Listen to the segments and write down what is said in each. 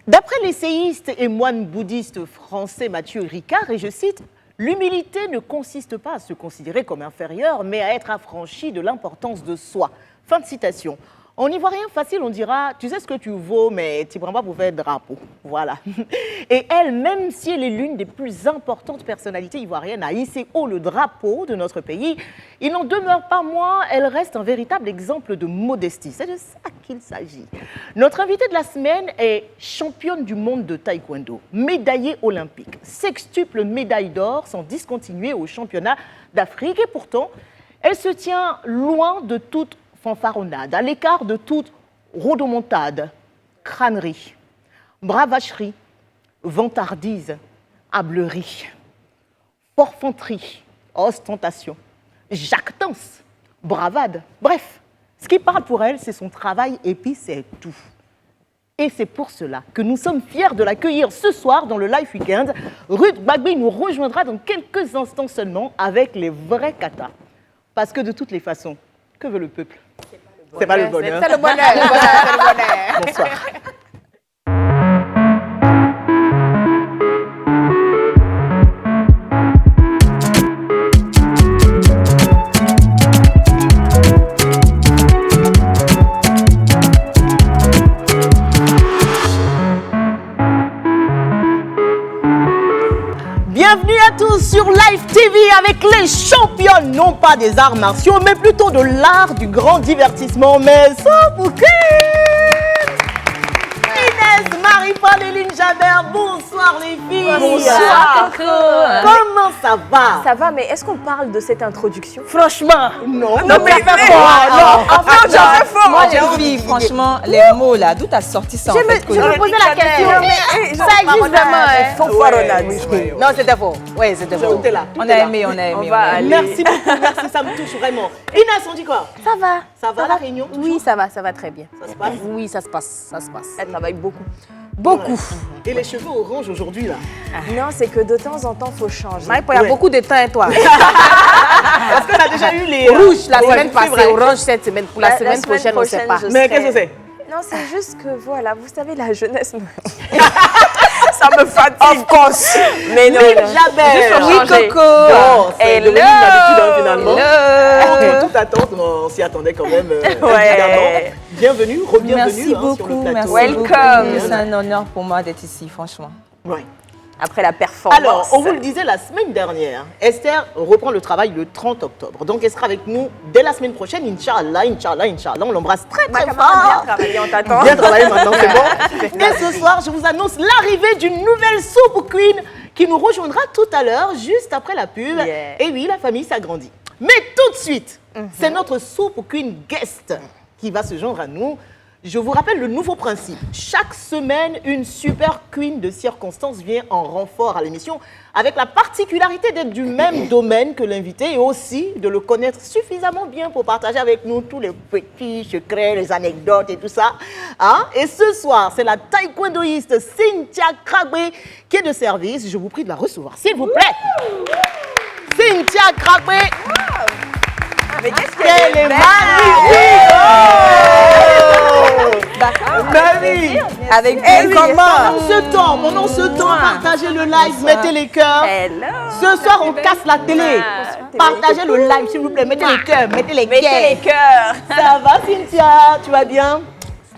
D'après l'essayiste et moine bouddhiste français Mathieu Ricard, et je cite, « L'humilité ne consiste pas à se considérer comme inférieur, mais à être affranchi de l'importance de soi. » Fin de citation. En ivoirien facile, on dira « Tu sais ce que tu vaux, mais tu ne prends pas pour faire drapeau. » Voilà. Et elle, même si elle est l'une des plus importantes personnalités ivoiriennes à hisser haut le drapeau de notre pays, il n'en demeure pas moins, elle reste un véritable exemple de modestie. C'est de ça qu'il s'agit. Notre invitée de la semaine est championne du monde de taekwondo, médaillée olympique, sextuple médaille d'or sans discontinuer au championnat d'Afrique. Et pourtant, elle se tient loin de toute fanfaronnade, à l'écart de toute rodomontade, crânerie, bravacherie, vantardise, hablerie, forfanterie, ostentation, jactance, bravade. Bref, ce qui parle pour elle, c'est son travail et puis c'est tout. Et c'est pour cela que nous sommes fiers de l'accueillir ce soir dans le Live Weekend. Ruth Gbagbe nous rejoindra dans quelques instants seulement avec les vrais katas. Parce que de toutes les façons, que veut le peuple? C'est pas le bonheur. C'est le bonheur. C'est le bonheur. Bonsoir. Bienvenue à tous sur Live TV avec les championnes, non pas des arts martiaux, mais plutôt de l'art du grand divertissement. Mais sans bouquet Inès, Marie-Paul et Lynn Jabert, bonsoir les filles. Bonsoir, Coco. Comment ça va? Ça va, mais est-ce qu'on parle de cette introduction? Franchement, non. Moi, j'ai envie, franchement, les mots là, d'où t'as sorti ça en fait? Je me posais la question, mais ça existe vraiment. Non, c'était faux. Oui, c'était faux. On a aimé, on a aimé. On va aller. Merci beaucoup, merci, ça me touche vraiment. Inès, on dit quoi? Ça va. Ça va la réunion? Oui, ça va très bien. Ça se passe? Oui, ça se passe. Elle travaille beaucoup. Beaucoup. Et les cheveux orange aujourd'hui là? Non, c'est que de temps en temps, il faut changer. Il y a beaucoup de teint, toi. Parce qu'on a déjà eu les... Rouge la Ouais, semaine c'est passée, vrai. orange cette semaine. Pour la semaine prochaine, on ne sait pas. je Mais serai- qu'est-ce que c'est? Non, c'est juste que voilà, vous savez, la jeunesse. Ça me fatigue. Of course. Mais non, Lynn non. Jabert. Oui, Coco. Non, c'est de Hello. d'habitude hein, finalement. Hello. Contre toute attente, on s'y attendait quand même, Ouais. évidemment. Bienvenue, re-bienvenue Merci hein, sur le beaucoup, plateau. merci Welcome. beaucoup. C'est un honneur pour moi d'être ici, franchement. Ouais. Après la performance. Alors, on vous le disait la semaine dernière, Esther reprend le travail le 30 octobre. Donc, elle sera avec nous dès la semaine prochaine, Inch'Allah, Inch'Allah, Inch'Allah. On l'embrasse très, Ma très camarade, fort. bien travaillé, on t'attend. Bien travaillé maintenant, c'est bon. Et ce soir, je vous annonce l'arrivée d'une nouvelle Soup Queen qui nous rejoindra tout à l'heure, juste après la pub. Yeah. Et oui, la famille s'agrandit. Mais tout de suite, c'est notre Soup Queen guest qui va se joindre à nous. Je vous rappelle le nouveau principe. Chaque semaine, une super queen de circonstance vient en renfort à l'émission avec la particularité d'être du même domaine que l'invité et aussi de le connaître suffisamment bien pour partager avec nous tous les petits secrets, les anecdotes et tout ça. Hein? Et ce soir, c'est la taekwondoïste Cynthia Kragbe qui est de service. Je vous prie de la recevoir, s'il vous plaît. Cynthia Kragbe. Mais qu'est-ce Elle est magnifique! Mamie! Avec Pendant ce temps, partagez le live, mettez les cœurs. Hello. Ce soir, on casse la télé. Partagez le live, s'il vous plaît. Mettez les cœurs, mettez les Mettez les cœurs. cœurs. Ça va, Cynthia? Tu vas bien?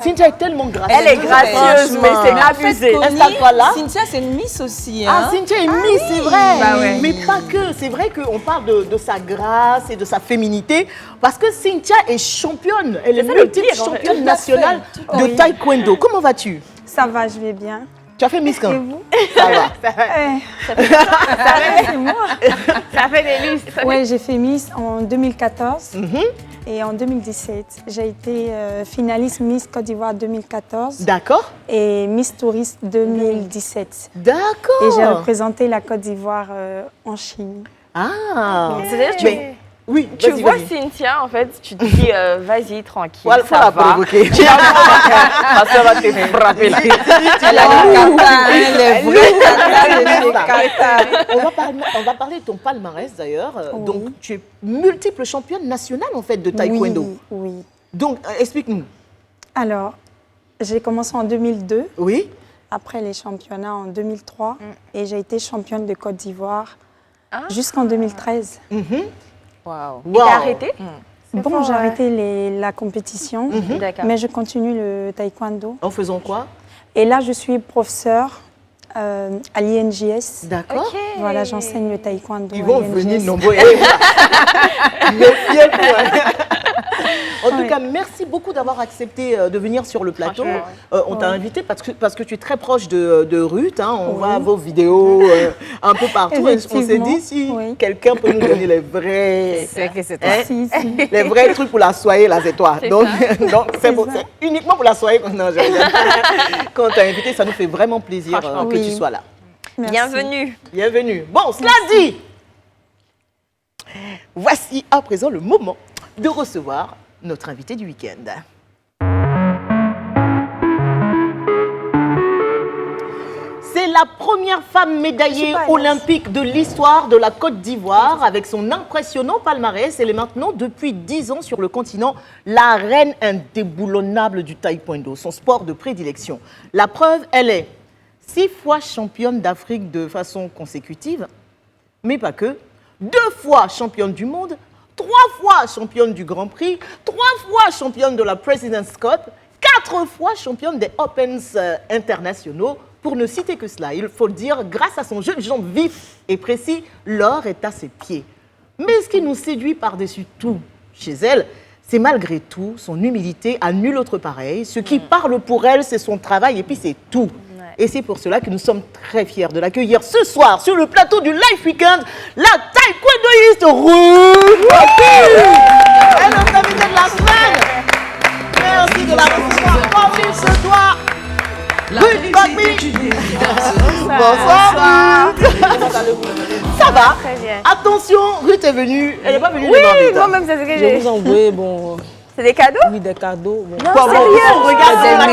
Cynthia est tellement gracieuse. Elle est gracieuse, mais c'est abusé. Installe-toi là. Cynthia, c'est une Miss aussi. Ah, Hein? Cynthia est Miss, c'est vrai. Bah ouais. Mais pas que. C'est vrai qu'on parle de sa grâce et de sa féminité. Parce que Cynthia est championne. Elle est multiple pire, en fait. championne nationale de taekwondo. Comment vas-tu? Ça va, je vais bien. Tu as fait Miss quand? Et vous? Ça va. C'est moi. Ça fait des lustres. Oui, j'ai fait Miss en 2014 et en 2017. J'ai été finaliste Miss Côte d'Ivoire 2014 D'accord. et Miss Touriste 2017. D'accord. Et j'ai représenté la Côte d'Ivoire en Chine. Ah. C'est-à-dire, Oui, tu vas-y, vois vas-y. Cynthia, en fait, tu te dis, vas-y, tranquille, Voilà, faut ça la va. provoquer. Ma soeur va te frapper là. Elle a les katas, hein, les vrais katas de chez Kata. On va parler de ton palmarès d'ailleurs. Donc, tu es multiple championne nationale en fait de taekwondo. Oui, oui. Donc, explique-nous. Alors, j'ai commencé en 2002 Oui. après les championnats en 2003 et j'ai été championne de Côte d'Ivoire jusqu'en 2013. Wow. Et t'as arrêté? Bon, j'ai arrêté la compétition, D'accord. mais je continue le taekwondo. En faisant quoi? Et là, je suis professeure à l'INJS. D'accord. Ok. Voilà, j'enseigne le taekwondo. Ils à vont l'INJS. venir nombreux. En tout cas, merci beaucoup d'avoir accepté de venir sur le plateau. On t'a invité parce que tu es très proche de Ruth. Hein. On voit vos vidéos un peu partout. Et on s'est dit, si quelqu'un peut nous donner les vrais, les vrais trucs pour la soirée, là, c'est toi. Donc c'est uniquement pour la soirée qu'on t'a invité. Ça nous fait vraiment plaisir que tu sois là. Merci. Bienvenue. Bienvenue. Bon, cela dit, voici à présent le moment de recevoir notre invité du week-end. C'est la première femme médaillée olympique de l'histoire de la Côte d'Ivoire. Avec son impressionnant palmarès, elle est maintenant depuis 10 ans sur le continent la reine indéboulonnable du taekwondo, son sport de prédilection. La preuve, elle est 6 fois championne d'Afrique de façon consécutive, mais pas que, 2 fois championne du monde, 3 fois championne du Grand Prix, 3 fois championne de la President's Cup, 4 fois championne des Opens internationaux, pour ne citer que cela. Il faut le dire, grâce à son jeu de jambes vif et précis, l'or est à ses pieds. Mais ce qui nous séduit par-dessus tout chez elle, c'est malgré tout son humilité à nul autre pareil. Ce qui parle pour elle, c'est son travail et puis c'est tout. Et c'est pour cela que nous sommes très fiers de l'accueillir ce soir sur le plateau du Life Weekend, la taekwondoïste Ruth Babi. Elle est notre invitée de la semaine. Merci de la recevoir comme il se doit. Ruth Babi. Bonsoir Ruth. Ça va? Très bien. Attention, Ruth est venue. Elle n'est pas venue Oui, devant vite. moi-même, c'est ce que Je j'ai. vous ai envoyé, bon, C'est des cadeaux? oui, des cadeaux. Bon. Non, Bon, sérieux? regarde, Des la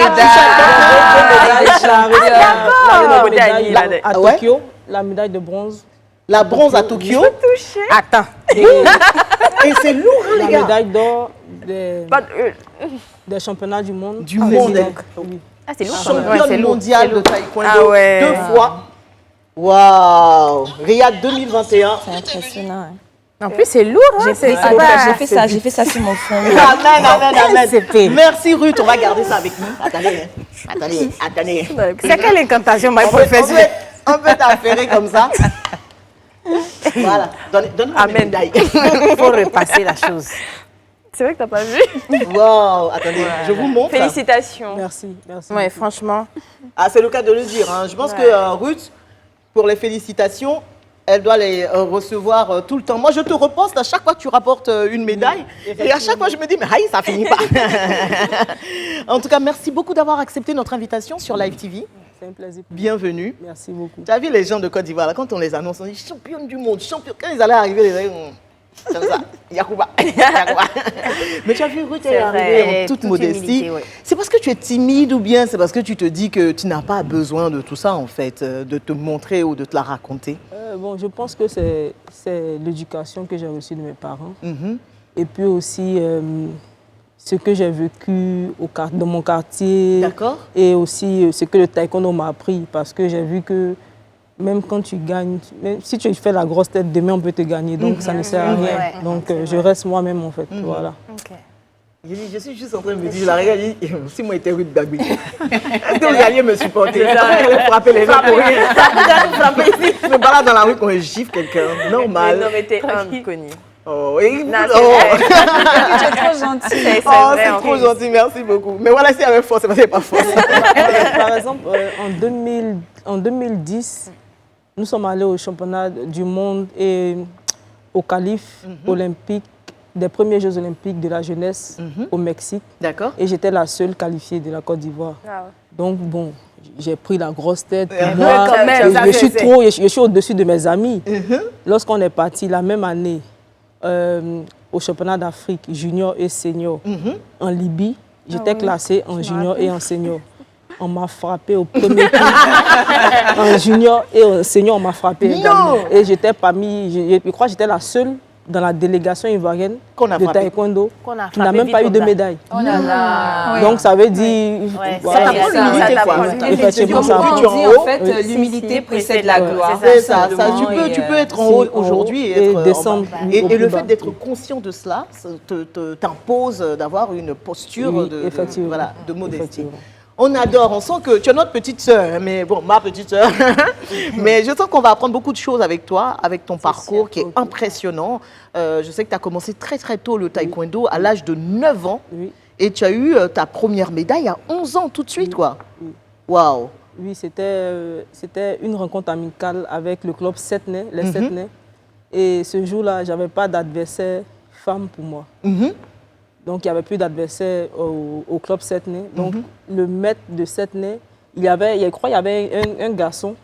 médailles, là, à ouais. Tokyo, la médaille de bronze. La bronze à Tokyo. Touché. Attends. Et c'est lourd, hein, La les gars. médaille d'or des Pas de- des championnats du monde. Du monde. Oui. Ah, c'est lourd. Championne mondiale de taekwondo Ah ouais. 2 fois. Waouh! Riyad 2021. C'est impressionnant. Hein. En plus, c'est lourd. Hein? J'ai fait ça sur mon front. Amen. Merci Ruth, on va garder ça avec nous. Attendez. C'est quelle incantation, ma On professeur? peut t'affairer comme ça. Voilà, donne-moi la médaille. Il faut repasser la chose. C'est vrai que t'as pas vu. Waouh, attendez, je vous montre. Félicitations. Merci. Ouais, franchement. Ah, c'est le cas de le dire. Hein. Je pense que Ruth, pour les félicitations, elle doit les recevoir tout le temps. Moi, je te reposte à chaque fois que tu rapportes une médaille. Et à chaque fois, je me dis, mais aïe, ça finit pas. En tout cas, merci beaucoup d'avoir accepté notre invitation sur Live TV. C'est un plaisir. Bienvenue. Merci beaucoup. Tu as vu les gens de Côte d'Ivoire, là, quand on les annonce, on dit championne du monde, champion. Quand ils allaient arriver, les gens, comme ça, Yacouba. Mais tu as vu, Ruth, elle est arrivée en toute modestie. humilité, ouais. C'est parce que tu es timide ou bien c'est parce que tu te dis que tu n'as pas besoin de tout ça, en fait, de te montrer ou de te la raconter? Bon, je pense que c'est l'éducation que j'ai reçue de mes parents. Mhm. Et puis aussi ce que j'ai vécu dans mon quartier. D'accord. Et aussi ce que le taekwondo m'a appris. Parce que j'ai vu que même quand tu gagnes, même si tu fais la grosse tête, demain on peut te gagner. Donc ça ne sert à rien. Ouais. Donc je reste moi-même en fait. Voilà. Ok. Je suis juste en train de me dire, je la regarde, je dis, si moi j'étais Ruth Babi, est-ce que vous alliez me supporter? J'allais frapper les gens pour rien. J'allais frapper ici. Je me balade dans la rue quand je gifle quelqu'un. Normal. Non, mais t'es inconnu. Oh, et Non, oh. c'est vrai. Tu es trop gentil. C'est Oh, vrai, c'est en trop fait. gentil, merci beaucoup. Mais voilà, c'est avec force, c'est parce que c'est pas force. Par exemple, en 2010, nous sommes allés au championnat du monde et au qualif olympique, des premiers Jeux olympiques de la jeunesse au Mexique. D'accord. Et j'étais la seule qualifiée de la Côte d'Ivoire. Ah ouais. Donc bon, j'ai pris la grosse tête. Pour Ouais, moi, quand même, ça, je suis au-dessus de mes amis. Lorsqu'on est parti la même année au championnat d'Afrique junior et senior en Libye, j'étais classée en junior et en senior. On m'a frappé au premier tour. En junior et en senior, on m'a frappé également. Et j'étais parmi, je crois que j'étais la seule dans la délégation ivoirienne Qu'on a de frappé. taekwondo Qu'on a qui n'a frappé même vite pas eu comme de ça. médaille. Oh là là. Donc ça veut dire... Ouais, Ça t'apprend l'humilité, ça quoi. t'apprend l'humilité. Effectivement, Comme ça on apprend. tu es en dit, haut. en fait, l'humilité précède la gloire. C'est ça, simplement, tu et, peux être en haut aujourd'hui et être descendre. en bas. Et le fait bas. d'être conscient de cela t'impose d'avoir une posture Oui, de effectivement. voilà, de modestie. Effectivement. On adore, on sent que tu es notre petite sœur, hein, mais bon, ma petite sœur. Mais je sens qu'on va apprendre beaucoup de choses avec toi, avec ton parcours qui est impressionnant. Je sais que tu as commencé très très tôt le taekwondo à l'âge de 9 ans Oui. et tu as eu ta première médaille à 11 ans tout de suite, quoi. Oui. Waouh. Oui, c'était une rencontre amicale avec le club Setney, les Setney. Et ce jour-là, je n'avais pas d'adversaire femme pour moi. Donc, il n'y avait plus d'adversaire au club Setney. Donc, le maître de Setney, je crois qu'il y avait un garçon.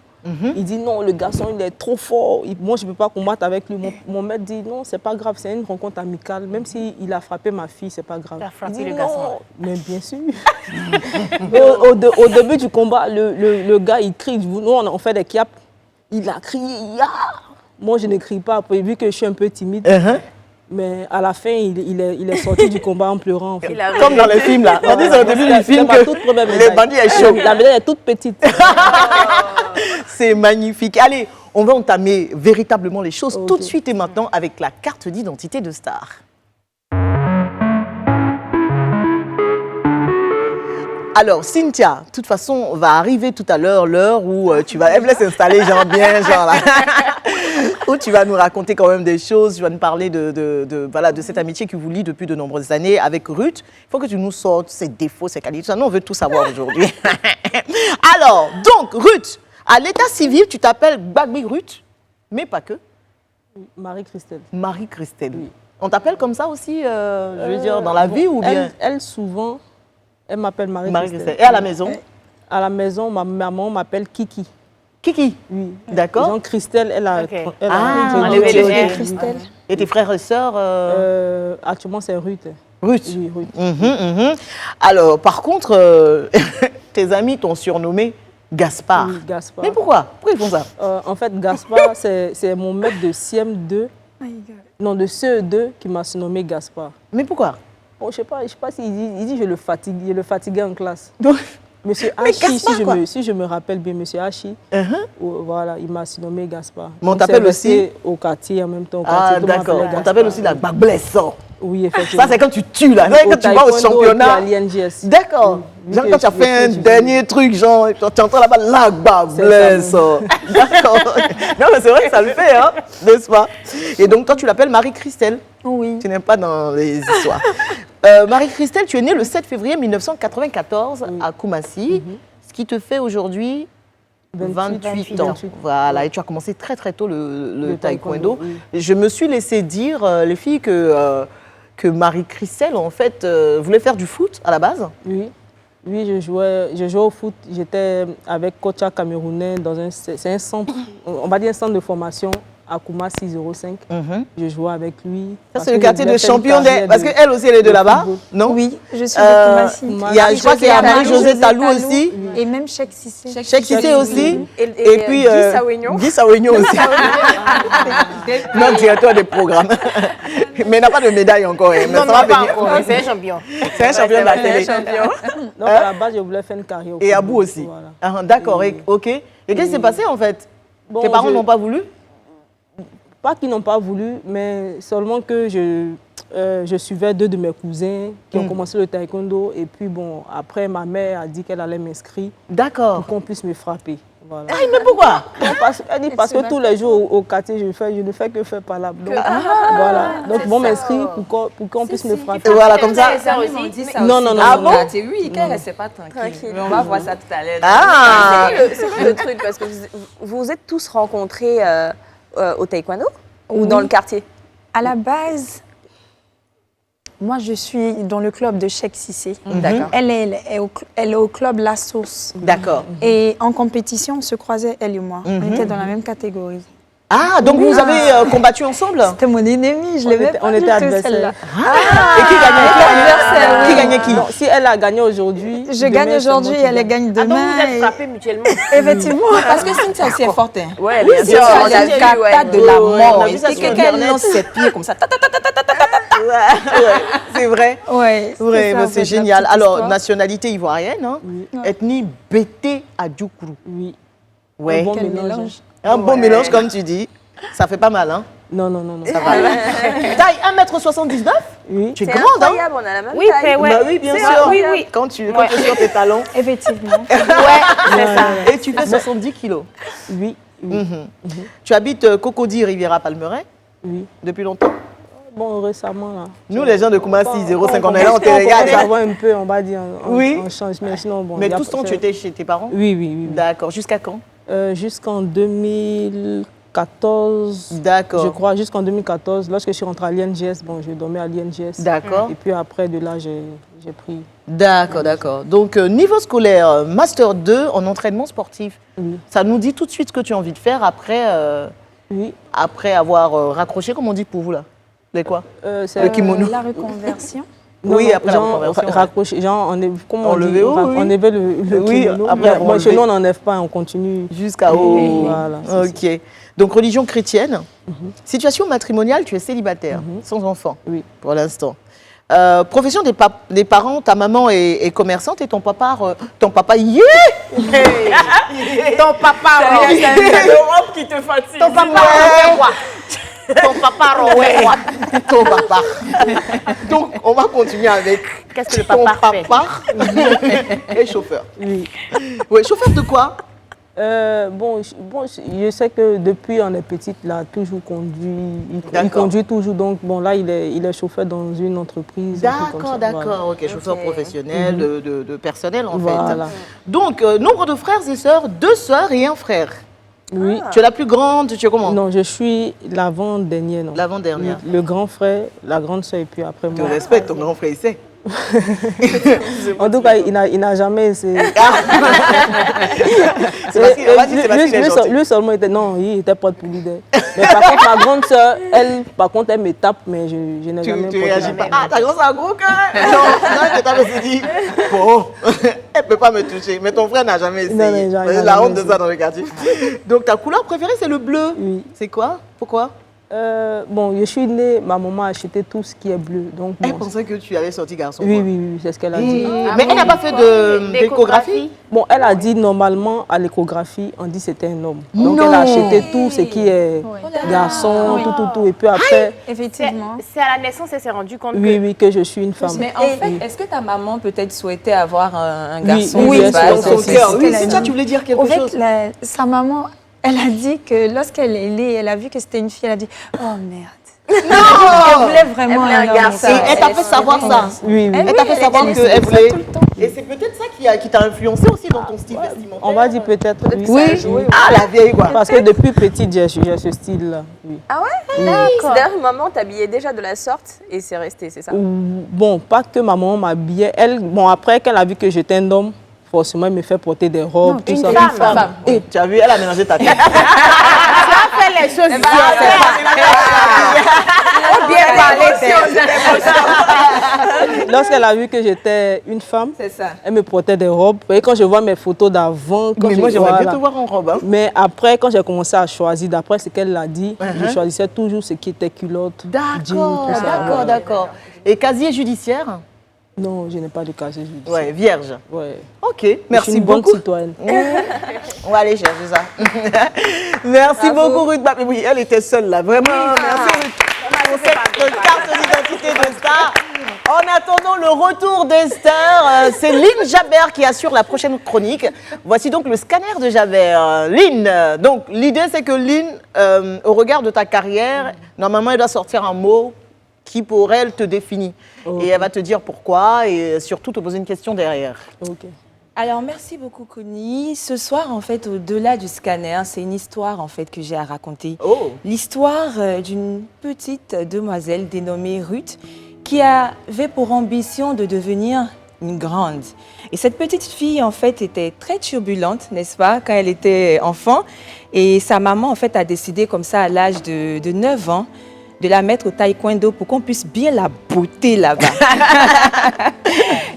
Il dit non, le garçon, il est trop fort. Moi, je ne peux pas combattre avec lui. Mon maître dit non, c'est pas grave, c'est une rencontre amicale. Même s'il a frappé ma fille, c'est pas grave. Il a frappé dit le non, garçon. mais bien sûr. Au début du combat, le gars, il crie. Nous, on fait des kiaps. Il a crié, ya! Moi, je ne crie pas, vu que je suis un peu timide. Mais à la fin, il est sorti du combat en pleurant. En fait. Comme dans les films, là. On dit au début du film ma que toute première les médaille. bandits sont chauds. La médaille est toute petite. C'est magnifique. Allez, on va entamer véritablement les choses Ok. tout de suite et maintenant avec la carte d'identité de star. Alors, Cynthia, de toute façon, on va arriver tout à l'heure où tu vas... Elle laisse s'installer, genre bien, genre là. Où tu vas nous raconter quand même des choses, tu vas nous parler voilà, de cette amitié qui vous lie depuis de nombreuses années avec Ruth. Il faut que tu nous sortes ses défauts, ses qualités. Nous, on veut tout savoir aujourd'hui. Alors, donc, Ruth, à l'état civil, tu t'appelles Gbagbi Ruth, mais pas que. Marie-Christelle. Marie-Christelle. Oui. On t'appelle comme ça aussi, je veux dire, dans la vie ou bien Elle, souvent, elle m'appelle Marie-Christelle. Marie-Christelle. Et à la maison À la maison, ma maman m'appelle Kiki. Kiki. Oui. D'accord. Jean Christelle, elle a... Ok. Elle a Ah, introduit enlevé le R. Christelle. Et tes frères et sœurs actuellement, c'est Ruth. Ruth. Oui, Ruth. Alors, par contre, tes amis t'ont surnommé Gaspard. Oui, Gaspard. Mais pourquoi? Pourquoi ils font ça? En fait, Gaspard, c'est mon maître de CM2, non, de CE2 qui m'a surnommé Gaspard. Mais pourquoi? Bon, je ne sais pas s'il dit je le fatiguais en classe. Donc, Monsieur Mais Hachi, Gaspard, quoi. si je me rappelle bien, Monsieur Hachi, voilà, il m'a surnommé Gaspard. Mais on Donc, c'est t'appelle resté aussi au quartier en même temps. Au Ah, quartier, tout le monde d'accord. m'appelait On Gaspard. t'appelle aussi la Bagblessant. Oui, effectivement. Ça, c'est quand tu tues, là. C'est quand tu vas au championnat. À l'INGS. D'accord. Oui, Genre que quand tu as je fait un fais, je dernier truc, genre, tu entends là-bas, la Bagblessant. D'accord. Non, mais c'est vrai que ça le fait, hein, n'est-ce pas? Et donc, toi, tu l'appelles Marie-Christelle. Oui. Tu n'aimes pas dans les histoires. Marie-Christelle, tu es née le 7 février 1994 à Koumassi, ce qui te fait aujourd'hui 28 ans. 28. Voilà, et tu as commencé très très tôt le taekwondo. oui. Je me suis laissé dire, les filles, que Marie-Christelle, en fait, voulait faire du foot à la base. Oui. Oui, je jouais au foot. J'étais avec Kocha camerounais dans c'est un centre, on va dire un centre de formation à Kouma 605. Je jouais avec lui. Ça, c'est le quartier de champion parce qu'elle aussi, elle est de là-bas, non? Oui, je suis de Koumassi. Il y a, je crois qu'il y a Marie-Josée Talou aussi. Et même Cheikh Cissé. Cheikh Cissé aussi. Et puis, Guy Sawignon. Guy Sawignon aussi. Notre directeur des programmes. Mais il n'a pas de médaille encore. Mais Non, ça non, va pas venir. encore, mais c'est un champion. C'est un champion de la télé. Donc à la base, je voulais faire une carrière au Et football. Abou aussi. Voilà. Ah, d'accord, ok. Et qu'est-ce qui s'est passé en fait? Bon, Tes parents n'ont pas voulu? Pas qu'ils n'ont pas voulu, mais seulement que je suivais deux de mes cousins qui ont commencé le taekwondo. Et puis bon, après, ma mère a dit qu'elle allait m'inscrire D'accord. pour qu'on puisse me frapper. Voilà. Ah, mais pourquoi? Elle dit parce que tous les jours au quartier, je ne fais que faire par là. Donc, voilà. Donc, ils vont m'inscrire pour qu'on puisse me frapper. Et voilà, comme ça. Ça aussi. Dit ça Non, aussi non, dans non, mon non. quartier. Oui, qu'elle ne reste pas tranquille. Mais on va voir ça tout à l'heure. Ah! C'est quoi le truc? Parce que vous vous êtes tous rencontrés au taekwondo ou dans le quartier? À la base, moi, je suis dans le club de Cheikh Cissé. D'accord. Elle est au club La Source. D'accord. Et en compétition, on se croisait, elle et moi. On était dans la même catégorie. Ah, donc vous avez combattu ensemble? C'était mon ennemi, je l'aimais pas on du était tout, adversaires. celle-là. Et qui gagnait? Qui gagnait qui? Non, si elle a gagné aujourd'hui... Je gagne demain, c'est aujourd'hui, moi qui elle gagne. gagne Ah, donc demain. vous êtes et- frappés mutuellement. Effectivement. Parce que Cynthia aussi est forte. Hein. Ouais, Oui, bien bien sûr. sûr. on a Elle vu, capte ouais. de la Ouais, on mort. a vu ça Et sur quelqu'un Internet. lance ses pieds comme ça. Ouais, c'est vrai. Ouais, Ouais, ça, bah, en c'est fait, génial. la petite Alors, histoire. nationalité ivoirienne, hein? Ethnie Bété à Djoukroux. Oui. Ouais. Un bon Quel mélange. mélange. Un bon mélange, comme tu dis. Ça fait pas mal, hein? Non, non, non, non. Ça va. Taille 1m79? Oui. Tu es C'est grande, hein? incroyable, on a la même Oui, taille. ouais. Bah oui, bien C'est sûr. vrai, oui, oui. Quand tu es sur tes talons. Effectivement. Ouais, c'est ça. Et tu fais 70 kilos. Oui, oui, Tu habites Cocody, Riviera Palmeraie, oui. depuis longtemps? Bon, récemment, là. Nous, les gens de Koumassi, 0,5, on est on là, on te commence regarde. à voir un peu, on va dire, Oui. on change, mais sinon, bon. Mais il y a tout ce pas- temps, tu étais chez tes parents? Oui, oui, oui. D'accord. Jusqu'à quand? Jusqu'en 2014, D'accord. je crois, jusqu'en 2014, lorsque je suis rentrée à l'INGS, bon, je dormais à l'INGS. D'accord. Et puis après, de là, j'ai pris. D'accord, d'accord. Donc, niveau scolaire, Master 2 en entraînement sportif. Oui. Ça nous dit tout de suite ce que tu as envie de faire Oui. après avoir raccroché, comme on dit pour vous, là. Les quoi? C'est Le kimono. La reconversion. Oui, après la genre, reconversion, ouais. raccrocher, genre, comment on dit, Enlever, oui, oui. enlever le Oui, kimono. après, Mais moi, chez enlever. nous, on n'enlève pas, on continue. Jusqu'à haut. Voilà, c'est Ok. Donc, religion chrétienne. Situation matrimoniale, tu es célibataire, sans enfant, Oui. pour l'instant. Profession des parents, ta maman est commerçante et ton papa, yeah! Ton papa, c'est l'Europe qui te fatigue. Ton papa, Ouais. quoi? Ton papa, Ouais, ton papa. Donc, on va continuer avec Qu'est-ce que le ton papa fait? papa et chauffeur. Oui. Ouais, chauffeur de quoi? Je sais que depuis on est petite, il a toujours conduit. Il D'accord. conduit toujours, donc bon, là, il est chauffeur dans une entreprise. un truc comme ça, D'accord, voilà. d'accord. Ok, chauffeur professionnel, de personnel en Voilà. fait. Donc, nombre de frères et sœurs, 2 sœurs et un frère. Oui. Tu es la plus grande, tu es comment? Non, je suis l'avant-dernière. non. L'avant-dernière. Le grand frère, la grande sœur, et puis après Je moi. respecte ton grand frère, il sait. En tout cas, il n'a jamais essayé. C'est parce qu'il a dit, c'est parce qu'il est gentil. Lui seulement était. Non, il était pas pour l'idée. Mais par contre, ma grande sœur, elle, par contre, elle me tape, mais je n'ai jamais Tu porté réagis la pas. main. Ah, ta grande, c'est un gros cœur. Non, je t'avais dit, bon, elle peut pas me toucher. Mais ton frère n'a jamais essayé. Non, non, jamais, C'est la jamais honte de ça dans le quartier. Donc, ta couleur préférée, c'est le bleu. Oui. C'est quoi? Pourquoi? Bon, je suis née, ma maman a acheté tout ce qui est bleu. Donc, Elle bon, pensait que tu allais sortir garçon. oui, quoi. oui, oui, c'est ce qu'elle a dit. Mais elle n'a pas fait d'échographie? Bon, elle a dit normalement à l'échographie, on dit c'était un homme. Donc elle a acheté tout ce qui est garçon, tout. Et puis après, Effectivement. C'est à la naissance, elle s'est rendue compte oui, que je suis une femme. Mais en fait, est-ce que ta maman peut-être souhaitait avoir un garçon oui, de bien base? sûr, Dans son cœur. ce Oui, qu'elle a c'est ça, dit. tu voulais dire quelque Au fait, chose. sa maman, elle a dit que lorsqu'elle est née, elle a vu que c'était une fille, elle a dit « Oh merde !» Elle voulait vraiment Elle voulait un garçon. Et elle t'a fait savoir ça. Oui, oui. Elle t'a fait savoir qu'elle voulait. Et c'est peut-être ça qui t'a influencé aussi dans ton style vestimentaire. On va dire peut-être. Oui. Oui. Ah, la vieille, quoi. Parce que depuis petite, j'ai ce style-là. Oui. Ah ouais? D'accord. D'ailleurs, maman t'habillait déjà de la sorte et c'est resté, c'est ça? Bon, pas que ma maman m'habillait. Elle, bon, après qu'elle a vu que j'étais un homme, forcément, elle me fait porter des robes, tout ça. Femme. Et tu as vu, elle a mélangé ta tête. fait les choses bien. Lorsqu'elle a vu que j'étais une femme, C'est ça. elle me portait des robes. Et quand je vois mes photos d'avant, Mais moi, j'aimerais bien te voir en robe. Hein. Mais après, quand j'ai commencé à choisir, d'après ce qu'elle a dit, je choisissais toujours ce qui était culotte, jean, tout ça. D'accord. Et casier judiciaire? Non, je n'ai pas de casier judiciaire. Ouais, vierge. Ouais. Ok, Je suis merci une bonne beaucoup. citoyenne. On va aller chercher ça. Merci beaucoup, Ruth. Bah, oui, elle était seule là. Vraiment, merci, Ruth. Pour cette carte d'identité de star. En attendant le retour d'Esther, c'est Lynn Jabert qui assure la prochaine chronique. Voici donc le scanner de Jabert. Lynn, donc l'idée c'est que Lynn, au regard de ta carrière, normalement elle doit sortir un mot qui pour elle te définit. Et elle va te dire pourquoi et surtout te poser une question derrière. Ok. Alors, merci beaucoup, Connie. Ce soir, en fait, au-delà du scanner, c'est une histoire, en fait, que j'ai à raconter. Oh. L'histoire d'une petite demoiselle dénommée Ruth qui avait pour ambition de devenir une grande. Et cette petite fille, en fait, était très turbulente, n'est-ce pas, quand elle était enfant. Et sa maman, en fait, a décidé comme ça, à l'âge de 9 ans, de la mettre au taekwondo pour qu'on puisse bien la botter là-bas.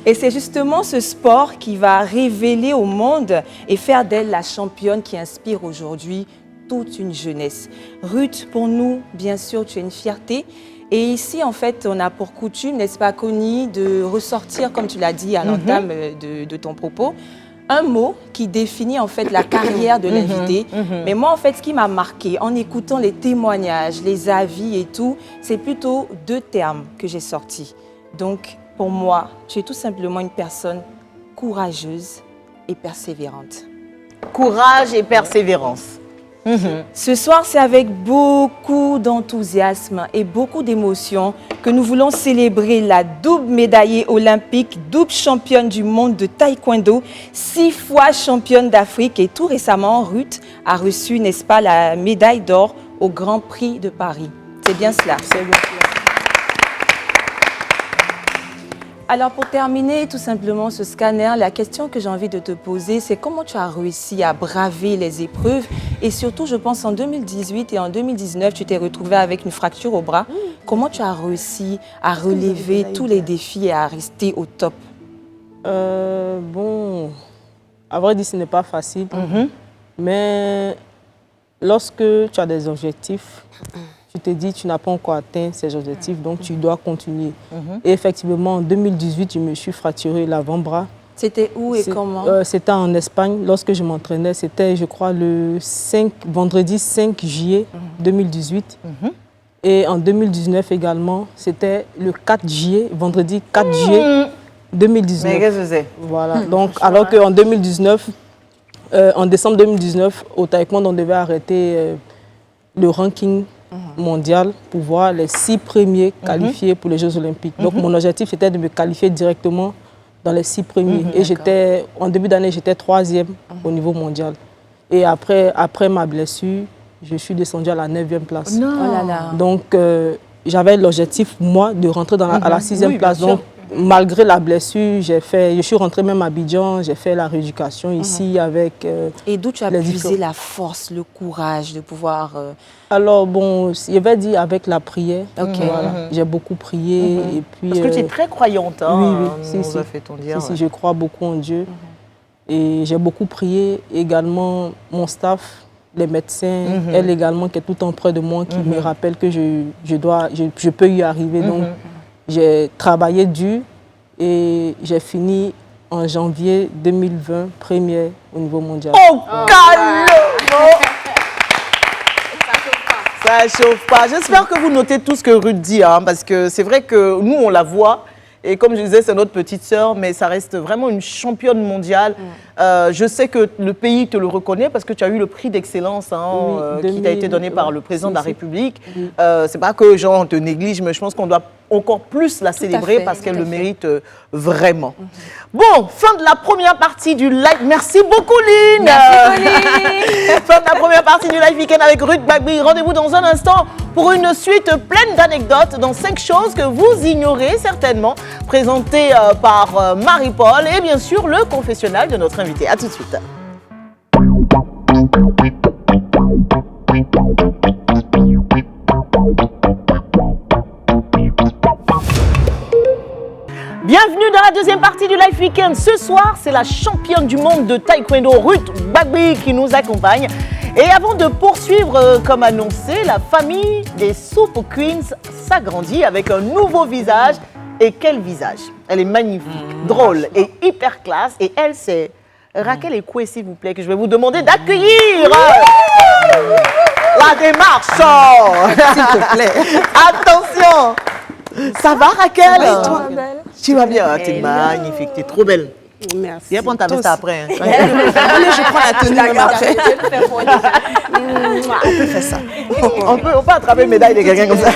Et c'est justement ce sport qui va révéler au monde et faire d'elle la championne qui inspire aujourd'hui toute une jeunesse. Ruth, pour nous, bien sûr, tu es une fierté. Et ici, en fait, on a pour coutume, n'est-ce pas, Connie, de ressortir, comme tu l'as dit à l'entame de ton propos, un mot qui définit en fait la carrière de l'invité. Mais moi, en fait, ce qui m'a marqué en écoutant les témoignages, les avis et tout, c'est plutôt 2 termes que j'ai sortis. Donc, pour moi, tu es tout simplement une personne courageuse et persévérante. Courage et persévérance. Ce soir, c'est avec beaucoup d'enthousiasme et beaucoup d'émotion que nous voulons célébrer la double médaillée olympique, double championne du monde de taekwondo, 6 fois championne d'Afrique et tout récemment, Ruth a reçu, n'est-ce pas, la médaille d'or au Grand Prix de Paris. C'est bien cela. C'est bien. Alors pour terminer tout simplement ce scanner, la question que j'ai envie de te poser, c'est comment tu as réussi à braver les épreuves et surtout je pense en 2018 et en 2019 tu t'es retrouvée avec une fracture au bras. Comment tu as réussi à relever tous les défis et à rester au top? Bon, à vrai dire ce n'est pas facile, mais lorsque tu as des objectifs, tu te dis tu n'as pas encore atteint ces objectifs, donc tu dois continuer. Et effectivement, en 2018, je me suis fracturé l'avant-bras. C'était où et comment? C'était en Espagne, lorsque je m'entraînais. C'était, je crois, le vendredi 5 juillet 2018. Et en 2019 également, c'était le 4 juillet, vendredi 4 juillet 2019. Mais qu'est-ce que c'est? Voilà, donc alors qu'en 2019, en décembre 2019, au taekwondo, on devait arrêter le ranking mondial pour voir les 6 premiers qualifiés pour les Jeux Olympiques. Donc mon objectif était de me qualifier directement dans les 6 premiers. Et en début d'année, j'étais 3e au niveau mondial. Et après ma blessure, je suis descendue à la 9e place. Non. Oh là là. Donc j'avais l'objectif, moi, de rentrer à la 6e place. Donc malgré la blessure, je suis rentrée même à Abidjan, j'ai fait la rééducation ici avec... Et d'où tu as puisé la force, le courage de pouvoir... Alors bon, je vais dire avec la prière. Voilà. J'ai beaucoup prié. Et puis, Parce que tu es très croyante, hein, oui, on nous a fait ton dire. Si, je crois beaucoup en Dieu. Et j'ai beaucoup prié. Également, mon staff, les médecins, elle également, qui est tout le temps près de moi, qui me rappelle que je peux y arriver. Donc, j'ai travaillé dur et j'ai fini en janvier 2020, première au niveau mondial. Oh, calme! Ça chauffe pas. J'espère que vous notez tout ce que Ruth dit, hein, parce que c'est vrai que nous, on la voit. Et comme je disais, c'est notre petite sœur, mais ça reste vraiment une championne mondiale. Je sais que le pays te le reconnaît parce que tu as eu le prix d'excellence qui t'a été donné par le président de la République. C'est pas que genre, on te néglige, mais je pense qu'on doit encore plus la célébrer parce qu'elle le mérite vraiment. Bon, fin de la première partie du live. Merci beaucoup, Lynn. Merci, Pauline. Fin de la première partie du Live Weekend avec Ruth Bagby. Rendez-vous dans un instant pour une suite pleine d'anecdotes dans 5 choses que vous ignorez certainement, présentées par Marie-Paul et bien sûr le confessionnal de notre invité. A tout de suite. Bienvenue dans la deuxième partie du Live Weekend. Ce soir, c'est la championne du monde de taekwondo, Ruth Bagby, qui nous accompagne. Et avant de poursuivre, comme annoncé, la famille des Soup Queens s'agrandit avec un nouveau visage. Et quel visage! Elle est magnifique, drôle et hyper classe. Et elle, c'est Raquel Ekwe, s'il vous plaît, que je vais vous demander d'accueillir. La démarche! S'il te plaît. Attention! Ça va, Raquel? Oui, toi, belle. Tu vas bien, tu es magnifique, tu es trop belle. Merci. Viens prendre ta veste après. Hein. Allez, je prends la tenue même après. On peut faire ça. On peut attraper une médaille de quelqu'un comme ça.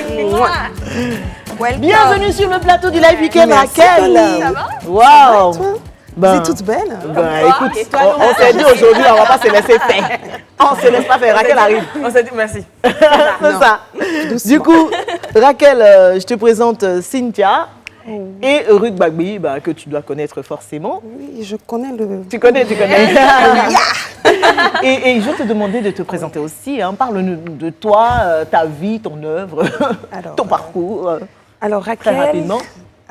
Bienvenue sur le plateau du Live Weekend, Raquel. Ça va? Waouh. Vous êtes toutes belles. Écoute, on s'est dit aujourd'hui, on ne va pas se laisser faire. On ne se laisse pas faire. Raquel arrive. On s'est dit merci. C'est ça. Du coup, Raquel, je te présente Cynthia. Et Ruth Gbagbe, que tu dois connaître forcément. Oui, je connais le... Tu connais. Et je vais te demander de te présenter aussi. Hein. Parle-nous de toi, ta vie, ton œuvre, Alors, ton parcours. Alors, Très Raquel... rapidement.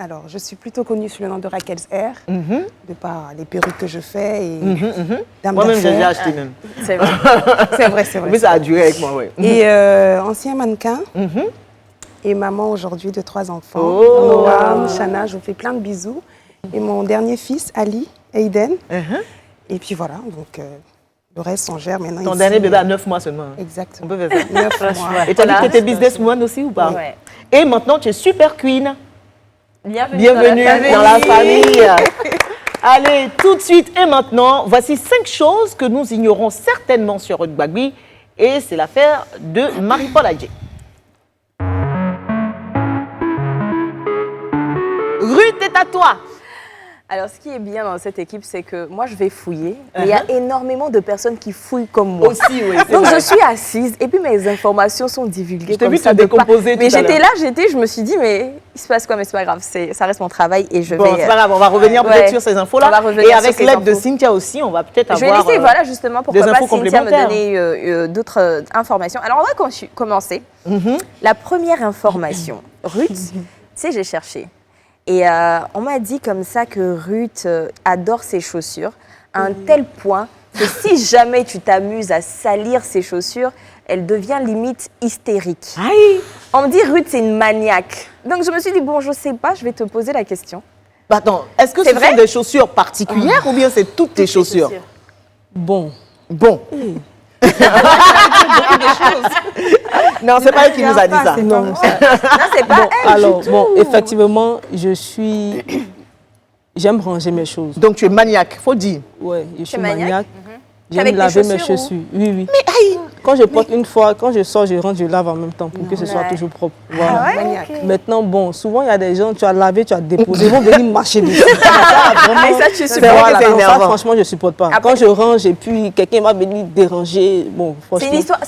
Alors, je suis plutôt connue sous le nom de Raquel's Hair, de par les perruques que je fais et Dame Moi-même, j'ai d'affaires. acheté même. C'est vrai. C'est vrai. Mais ça a duré avec moi, oui. Et ancien mannequin et maman aujourd'hui de 3 enfants. Oh. Noam, Shana, je vous fais plein de bisous. Et mon dernier fils, Ali, Aiden. Et puis voilà, donc le reste, on gère maintenant. Ton ici. dernier bébé a 9 mois seulement. On Exactement. peut faire ça. 9 mois. Et tu as dit que tu étais businesswoman aussi ou pas? Ouais. Et maintenant, tu es super queen. Bienvenue, Bienvenue dans la famille. Allez, tout de suite et maintenant, voici 5 choses que nous ignorons certainement sur Ruth Gbagbe. Et c'est l'affaire de Marie-Paul Adjé. Ruth est à toi. Alors, ce qui est bien dans cette équipe, c'est que moi, je vais fouiller. Mais il y a énormément de personnes qui fouillent comme moi. Aussi, oui. c'est Donc, vrai. je suis assise et puis mes informations sont divulguées. Je t'ai comme vu ça te de part. décomposer Mais tout à j'étais l'heure. là, je me suis dit, mais il se passe quoi? Mais c'est pas grave, ça reste mon travail et je Bon, vais. c'est pas grave, on va revenir peut-être Ouais. sur ces infos-là. On va revenir Et sur avec ces l'aide de infos. Cynthia aussi, on va peut-être Je vais avoir laisser, voilà, justement, pourquoi des pas infos Cynthia me complémentaires. donner d'autres informations. Alors, on va commencer. La première information. Ruth, tu sais, j'ai cherché. Et on m'a dit comme ça que Ruth adore ses chaussures à un tel point que si jamais tu t'amuses à salir ses chaussures, elle devient limite hystérique. Aïe. On me dit Ruth, c'est une maniaque. Donc, je me suis dit, bon, je sais pas, je vais te poser la question. Bah, attends, est-ce que C'est ce vrai sont des chaussures particulières ou bien c'est toutes tes chaussures? Bon, Bon. Non, c'est pas elle qui nous a dit ça. non, Non, c'est pas elle. alors, bon, effectivement, j'aime ranger mes choses. Donc tu es maniaque, faut dire. Ouais, je suis maniaque? maniaque. Avec J'aime tes laver mes chaussures ou- chaussures. Oui, oui. Quand je porte une fois, quand je sors, je rentre, je lave en même temps pour que ce soit toujours propre. Voilà. Maniaque. Maintenant, bon, souvent il y a des gens, tu as lavé, tu as déposé, ils vont venir marcher dessus. Ça, vraiment, Mais ça, tu C'est supportes. vrai voilà, que c'est non, ça, énervant. franchement, je ne supporte pas. Après- Quand je range et puis quelqu'un va venir déranger, bon, C'est franchement. une histoire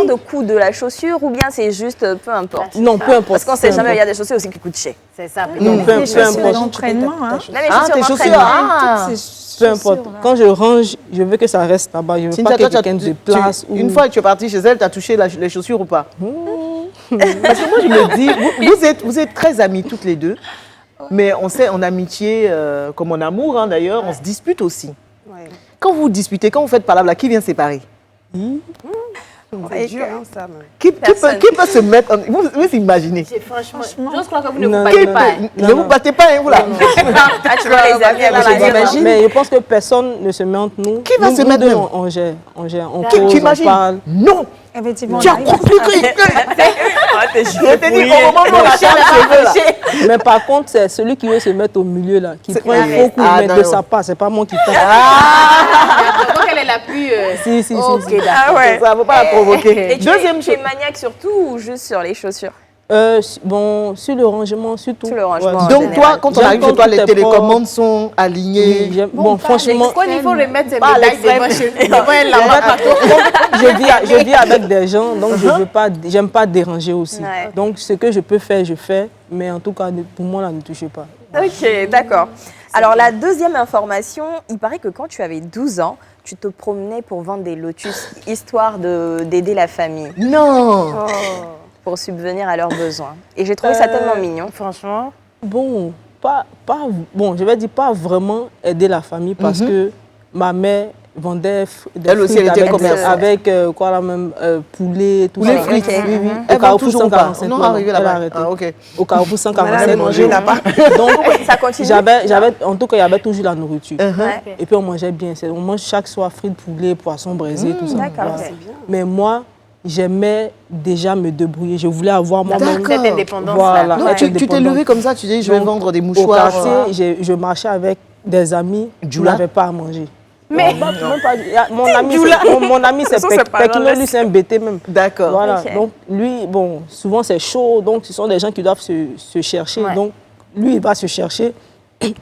de coût de la chaussure ou bien c'est juste peu importe? Non, peu importe. Parce qu'on sait peu jamais, il y importe. a des chaussures aussi qui coûtent cher. C'est ça. Non, peu Les chaussures importe. d'entraînement, hein. Même les Ah, chaussures tes chaussures, d'entraînement. ah. Toutes ces Peu importe. chaussures-là. Quand je range, je veux que ça reste là-bas. Je ne veux Cynthia, pas que toi, quelqu'un se place. ou... une fois que tu es partie chez elle, tu as touché les chaussures ou pas? Parce que moi, je me dis, vous êtes très amies toutes les deux, mais on sait, en amitié, comme en amour hein, d'ailleurs, on se dispute aussi. Ouais. Quand vous disputez, quand vous faites palabre, là, qui vient séparer? C'est dur, hein, ça. mais- Qui peut se mettre en... Vous imaginez? Franchement, je crois que vous ne Non, vous Qui battez peut- pas. hein. Ne vous battez pas, hein, vous là. Ah, tu vois, les amis, je voilà, t'imagine. Mais je pense que personne ne se met entre nous. Qui va Nous- se nous mettre deux, même? on gère, on Qui cause, tu on imagines? parle. Non! Effectivement, Tu as on arrive. compliqué! Je t'ai dit au moment où on lâche les cheveux là. Mais par contre, c'est celui qui veut se mettre au milieu là, qui prend un Arrête. faux coup, Ah, mais non, de non. sa part. C'est pas moi qui tape. Je crois qu'elle est la plus. Si. Ok, d'accord. Ah ouais. Ça ne faut pas la provoquer. Et tu Deuxième es chose. maniaque sur tout ou juste sur les chaussures? Bon, sur le rangement, surtout. Sur le rangement, Donc général. toi, quand on J'aime arrive quand chez toi, tout les est télécommandes sont Oui, alignées. bon, franchement, Quand il faut remettre ses Pas à médailles l'extrême. devant elle, là-bas. je vis avec des gens, donc je veux pas, j'aime pas déranger aussi. Ouais. Donc ce que je peux faire, je fais, mais en tout cas, pour moi, là, ne touchez pas. Ok, d'accord. Alors la deuxième information, il paraît que quand tu avais 12 ans, tu te promenais pour vendre des lotus, histoire d'aider la famille, Non. pour subvenir à leurs besoins. Et j'ai trouvé ça tellement mignon. Franchement. Bon, bon, je vais dire pas vraiment aider la famille parce que ma mère vendait des Elle aussi, frites elle était avec, commerçante. avec quoi là même, poulet, tout Poulet ça. frites. Ok. Oui, oui. Elle Au vend Carrefour toujours pas. 147. Non, non, arrivé elle a là-bas. arrêté. Ah, ok. Au Carrefour On allait 147. manger là-bas. Donc, Ça continue. en tout cas, il y avait toujours la nourriture. Ouais. Et puis on mangeait bien. On mange chaque soir frites, poulet, poisson braisé, tout ça. D'accord. Voilà. Mais moi, j'aimais déjà me débrouiller. Je voulais avoir moi-même. D'accord. Cette indépendance. Voilà. Donc, être tu t'es indépendante. levé comme ça, tu dis je vais Donc, vendre des Au mouchoirs. quartier, je marchais avec des amis qui Djoula. n'avaient pas à manger. Mais- Mon ami, mon ami c'est Ce sont ses parents, Pekino, lui c'est un BT même. D'accord. Voilà. Ok. Donc lui, bon, souvent c'est chaud, donc ce sont des gens qui doivent se chercher. Ouais. Donc lui, il va se chercher.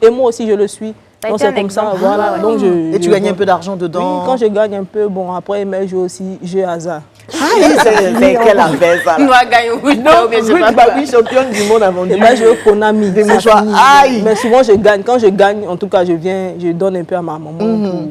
Et moi aussi, je le suis. Ça a Donc été c'est un comme ça, exemple. voilà. Donc, Et tu gagnes un peu d'argent dedans. Oui, quand je gagne un peu, bon, après, mais je joue aussi jeu hasard. C'est qu'elle a fait ça. là. Nous avons gagné Ruth. Non, mais je sais Ruth pas. Babi, championne du monde, a vendu. Et ben, je veux Konami. Des ça mouchoirs. finit. Aïe. Mais souvent, je gagne. Quand je gagne, en tout cas, je donne un peu à ma maman.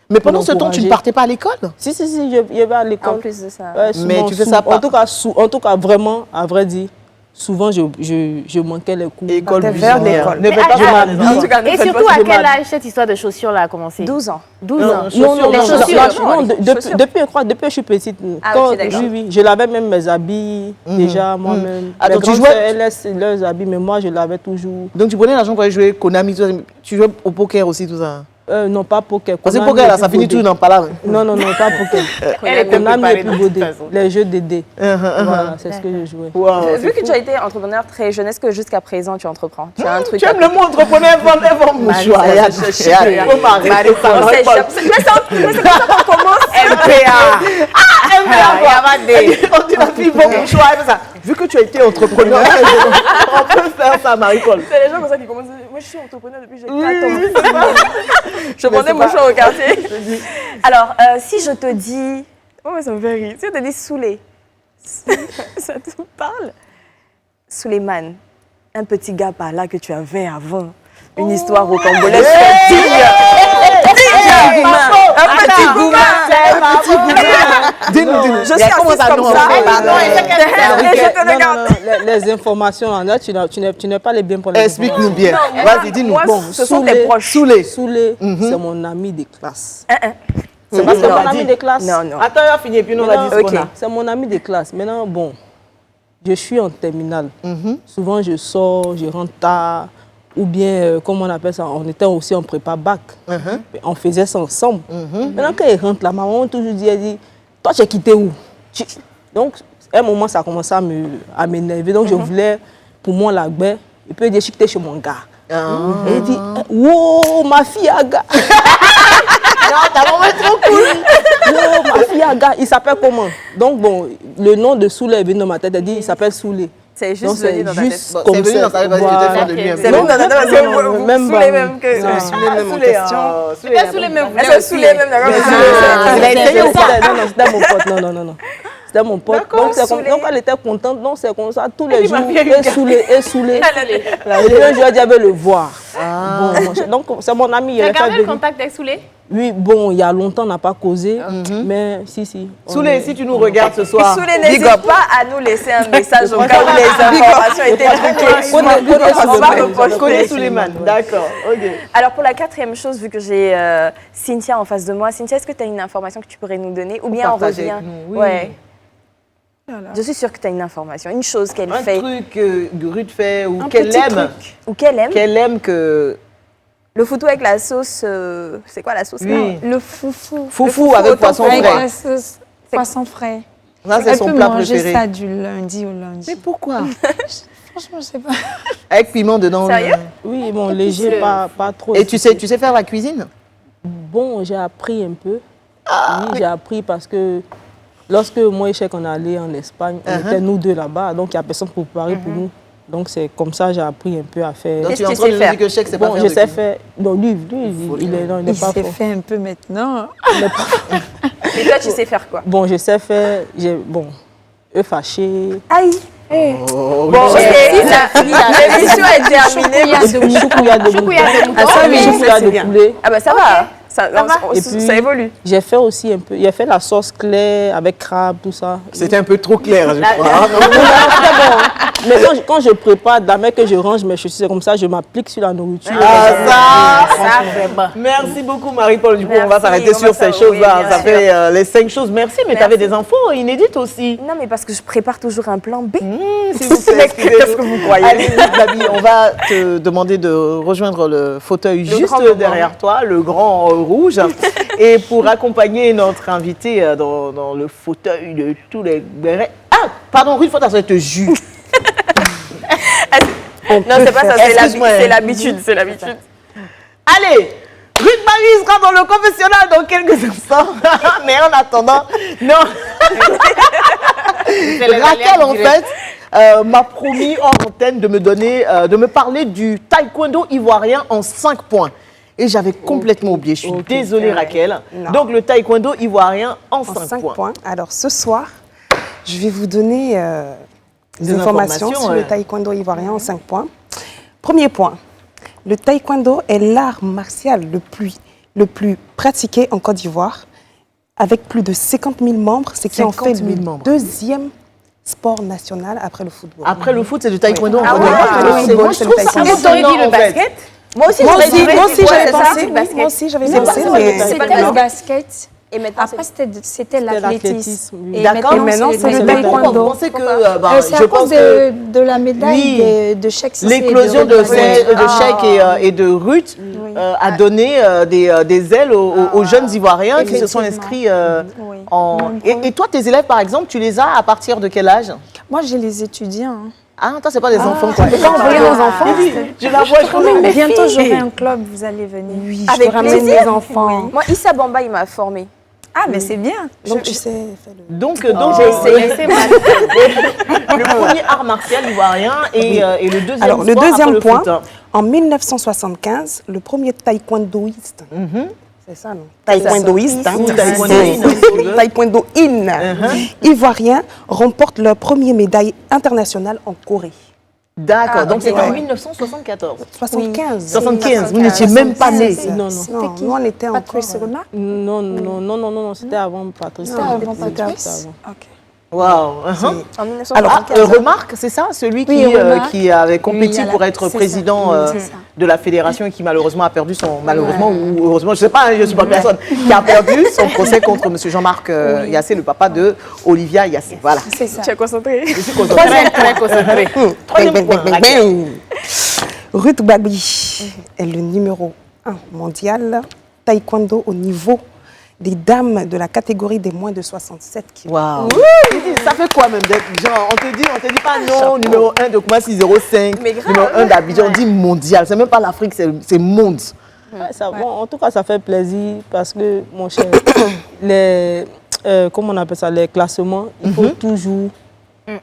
Mais pendant ce temps, tu ne partais pas à l'école? Si, je vais à l'école. En plus de ça. Ouais, Mais souvent, tu fais ça pas. En tout cas, vraiment, à vrai dire, souvent, je manquais les cours. École T'es vers buissonnière. l'école. Ne fais pas je ça. m'habille. les enfants. En tout cas, Et surtout, à quel âge cette histoire de chaussures-là a commencé? 12 ans. 12 Non, ans. Non, Les chaussures. non, les chaussures. depuis que je suis petite. Ah, Quand- ok, d'accord. oui, je lavais même mes habits déjà moi-même. Attends, Mes tu grandes jouais- sœurs, elles laissent leurs habits, mais moi, je lavais toujours. Donc tu prenais l'argent pour aller jouer Konami, tout ça. Tu jouais au poker aussi, tout ça. Non, pas poker. Parce que Konami poker, là, et ça puis finit Bodé. toujours dans Pala. Non, pas poker. Elle était Konami préparée et de puis toute Bodé. façon. Les jeux de dés. Voilà, c'est ce que je jouais. Wow, Vu que tu as été entrepreneur très jeune, est-ce que jusqu'à présent tu entreprends? Tu as un truc tu aimes le mot entrepreneur, elle vend mouchoir. Regarde, faut m'arrêter ça. On s'échappe. Mais c'est comme ça qu'on commence. MPA. Il y a On dit la fille vend mouchoir, elle fait ça. Vu que tu as été entrepreneur, on peut faire ça, Marie-Paul. C'est les gens comme ça qui commencent. Moi, je suis entrepreneur depuis j'ai 4 ans. Oui, c'est ça. Je vendais mon choix au quartier. Alors, si je te dis. Oh, mais ça me fait rire. Si je te dis Soulé, ça te parle? Souleymane, un petit gars par là que tu avais avant. Une histoire rocambolesque. Un petit gourmand. Dis-nous. Je suis assise comme ça. Et je te regarde. Les informations, là, tu n'es pas les bien pour les Explique-nous bien. Non, Vas-y, dis-nous. moi, Bon, ce sont Soulé. tes proches. Soulé. Soulé, c'est mon ami de classe. C'est parce que C'est mon t'as ami dit. de classe. Non. Attends, on va finir, puis nous, on va dire ce qu'on a. C'est mon ami de classe. Maintenant, bon, je suis en terminale. Souvent, je sors, je rentre tard. Ou bien, comment on appelle ça, on était aussi en prépa bac. On faisait ça ensemble. Maintenant, quand il rentre là, ma maman toujours dit, elle dit, toi, tu as quitté où? Donc, à un moment, ça a commencé à m'énerver. Donc, je voulais, pour moi, la baie. Et puis, il dit, je suis quitté chez mon gars. Et il dit, wow, ma fille a gars. Ta maman est trop cool. Wow, ma fille a gars. Il s'appelle comment? Donc, bon, le nom de Soulé est venu dans ma tête. Elle dit, il s'appelle Soulé. C'est Donc, juste venu dans ta tête. Bon, comme c'est venu ça. dans ta tête, vas-y, je te fais de lui un peu. C'est venu dans ta tête parce que Non, vous même saoulez pas. même que. Non. Saoulez même en Soulé, question. Soulé, Pas sous les mêmes. Elle se saoulait même, d'accord? Il a essayé ou pas? Non, c'était mon pote. Non. C'était mon pote. Donc, donc, elle était contente. Donc, c'est comme ça. Tous les jours, et saoulé. Et puis, un jour, elle dit, elle veut le voir. Bon, donc, c'est mon ami. Tu as Il gardé est le venu. contact avec Soulé? Oui, bon, il y a longtemps, on n'a pas causé. Mais si. Soulé, si tu nous regardes ce soir, Soulé, big n'hésite up. pas à nous laisser un message au cas où les informations étaient truquées. On va reposter. Connais Souleymane. D'accord, ok. Alors pour la 4e chose, vu que j'ai Cynthia en face de moi, Cynthia, est-ce que tu as une information que tu pourrais nous donner ou bien on partager revient? avec nous, oui. Ouais. Je suis sûre que tu as une information, une chose qu'elle Un fait truc que Ruth fait ou un qu'elle petit aime. truc, ou qu'elle aime. Qu'elle aime que. Le foutou avec la sauce, c'est quoi la sauce là? Oui. Le foufou. Foufou avec poisson Avec frais. la sauce poisson frais. Ça, c'est Elle son peut plat manger préféré. ça du lundi au lundi. Mais pourquoi? Franchement, je sais pas. Avec piment dedans. Sérieux? Oui, bon, léger, pas trop. Et tu sais faire la cuisine? Bon, j'ai appris un peu. Oui, j'ai appris parce que lorsque moi et Cheikh, on est allé en Espagne, on était nous deux là-bas, donc il n'y a personne pour préparer pour nous. Donc c'est comme ça que j'ai appris un peu à faire. Donc Qu'est-ce tu es en que train tu de sais nous dire que Cheikh, c'est pas Bon, faire je de sais cuisine. faire. Non, lui, il est Il pas s'est fort. fait un peu maintenant. Et toi, tu sais faire quoi? Bon, je sais faire, œufs fâchés, Aïe! Oh, Bon, oui. ok, l'émission est terminée. choucouillat de mouton, Ah, ça, oui, choucouillat c'est de bien. poulet. Ah bah ça va, ça Et puis, ça évolue. J'ai fait aussi un peu, j'ai fait la sauce claire avec crabe, tout ça. C'était un peu trop clair, je crois. Mais quand je prépare, d'abord que je range mes chaussures, c'est comme ça, je m'applique sur la nourriture. Ah, ça! Ça, vraiment. Merci beaucoup, Marie-Paul. Du coup, on va Merci, s'arrêter on sur va ces ça, oui, choses-là. bien Ça sûr. fait les 5 choses. Merci, mais tu avais des infos inédites aussi. Non, mais parce que je prépare toujours un plan B. S'il vous plaît, Qu'est-ce que vous croyez? Allez, Babi, on va te demander de rejoindre le fauteuil grand juste moment. derrière toi, le grand rouge. Et pour accompagner notre invité dans le fauteuil de tous les... Ah, pardon, Ruth, faut t'asseoir te jus. Non, c'est pas ça, Excuse-moi. c'est l'habitude, c'est l'habitude. Allez, Ruth Marie sera dans le confessionnal dans quelques instants. Mais en attendant, non. Raquel, en fait, m'a promis hors antenne de me parler du taekwondo ivoirien en 5 points. Et j'avais complètement oublié. Je suis désolée, Raquel. Non. Donc, le taekwondo ivoirien en 5 points. Alors, ce soir, je vais vous donner des informations sur le taekwondo ivoirien en 5 points. Premier point, le taekwondo est l'art martial le plus pratiqué en Côte d'Ivoire, avec plus de 50 000 membres, ce qui en fait le deuxième sport national après le football. Après le foot, c'est du taekwondo. Ah ouais, Moi, je trouve ça étonnant, en fait. Moi aussi, j'avais pensé, mais C'était le basket. Et maintenant, Après, c'était l'athlétisme. oui. D'accord. Et maintenant, c'est le taekwondo. Vous pensez que... C'est je à pense cause que de la médaille de Cheikh Cissé. l'éclosion de Cheikh et de Ruth a donné des ailes aux jeunes Ivoiriens qui se sont inscrits en... Et toi, tes élèves, par exemple, tu les as à partir de quel âge? Moi, j'ai les étudiants. hein. Ah, toi, c'est pas des enfants, quoi. Quand on voyait nos enfants, Je la vois, je Mais bientôt, j'aurai un club, vous allez venir. oui, Avec je peux ramener plaisir. mes enfants. Moi, Issa Bamba, il m'a formée. Ah, mais c'est bien. Donc, tu sais, fais-le. Donc j'ai essayé. Le premier art martial ivoirien et le deuxième Alors, le sport après deuxième le point, foot. en 1975, le premier taekwondoïste, c'est ça, non? Taekwondoïste, Ou taekwondoïne, taekwondoïne ivoirien remporte leur première médaille internationale en Corée. D'accord, donc c'est en ouais. 1974. 75. 75, vous n'étiez même pas né. Non, non. Non, nous, on était encore... Patrice Rona. Non, c'était avant Patrice. C'était avant C'était Patrice. avant. Ok. Waouh. En 1975. Alors, Remarque, c'est ça, celui Remarque. qui avait compéti Oui, pour être c'est président ça. C'est ça. de la fédération et qui malheureusement a perdu son... Malheureusement ou heureusement, je ne sais pas, je ne suis pas personne, qui a perdu son procès contre M. Jean-Marc Yassé, le papa de Olivia Yassé. Voilà. C'est ça. Tu es concentrée. Je suis concentrée. Très concentrée. Troisième point, Raquel. Ruth Gbagbi est le numéro 1 mondial taekwondo au niveau des dames de la catégorie des moins de 67 kilos. Waouh. Ça fait quoi même d'être genre, on te dit pas non, numéro 1 de Koumassi 05, Mais grave. numéro 1 d'Abidjan, on dit mondial. C'est même pas l'Afrique, c'est monde. Ouais, bon, en tout cas, ça fait plaisir parce que, mon cher, comment on appelle ça, les classements, il faut toujours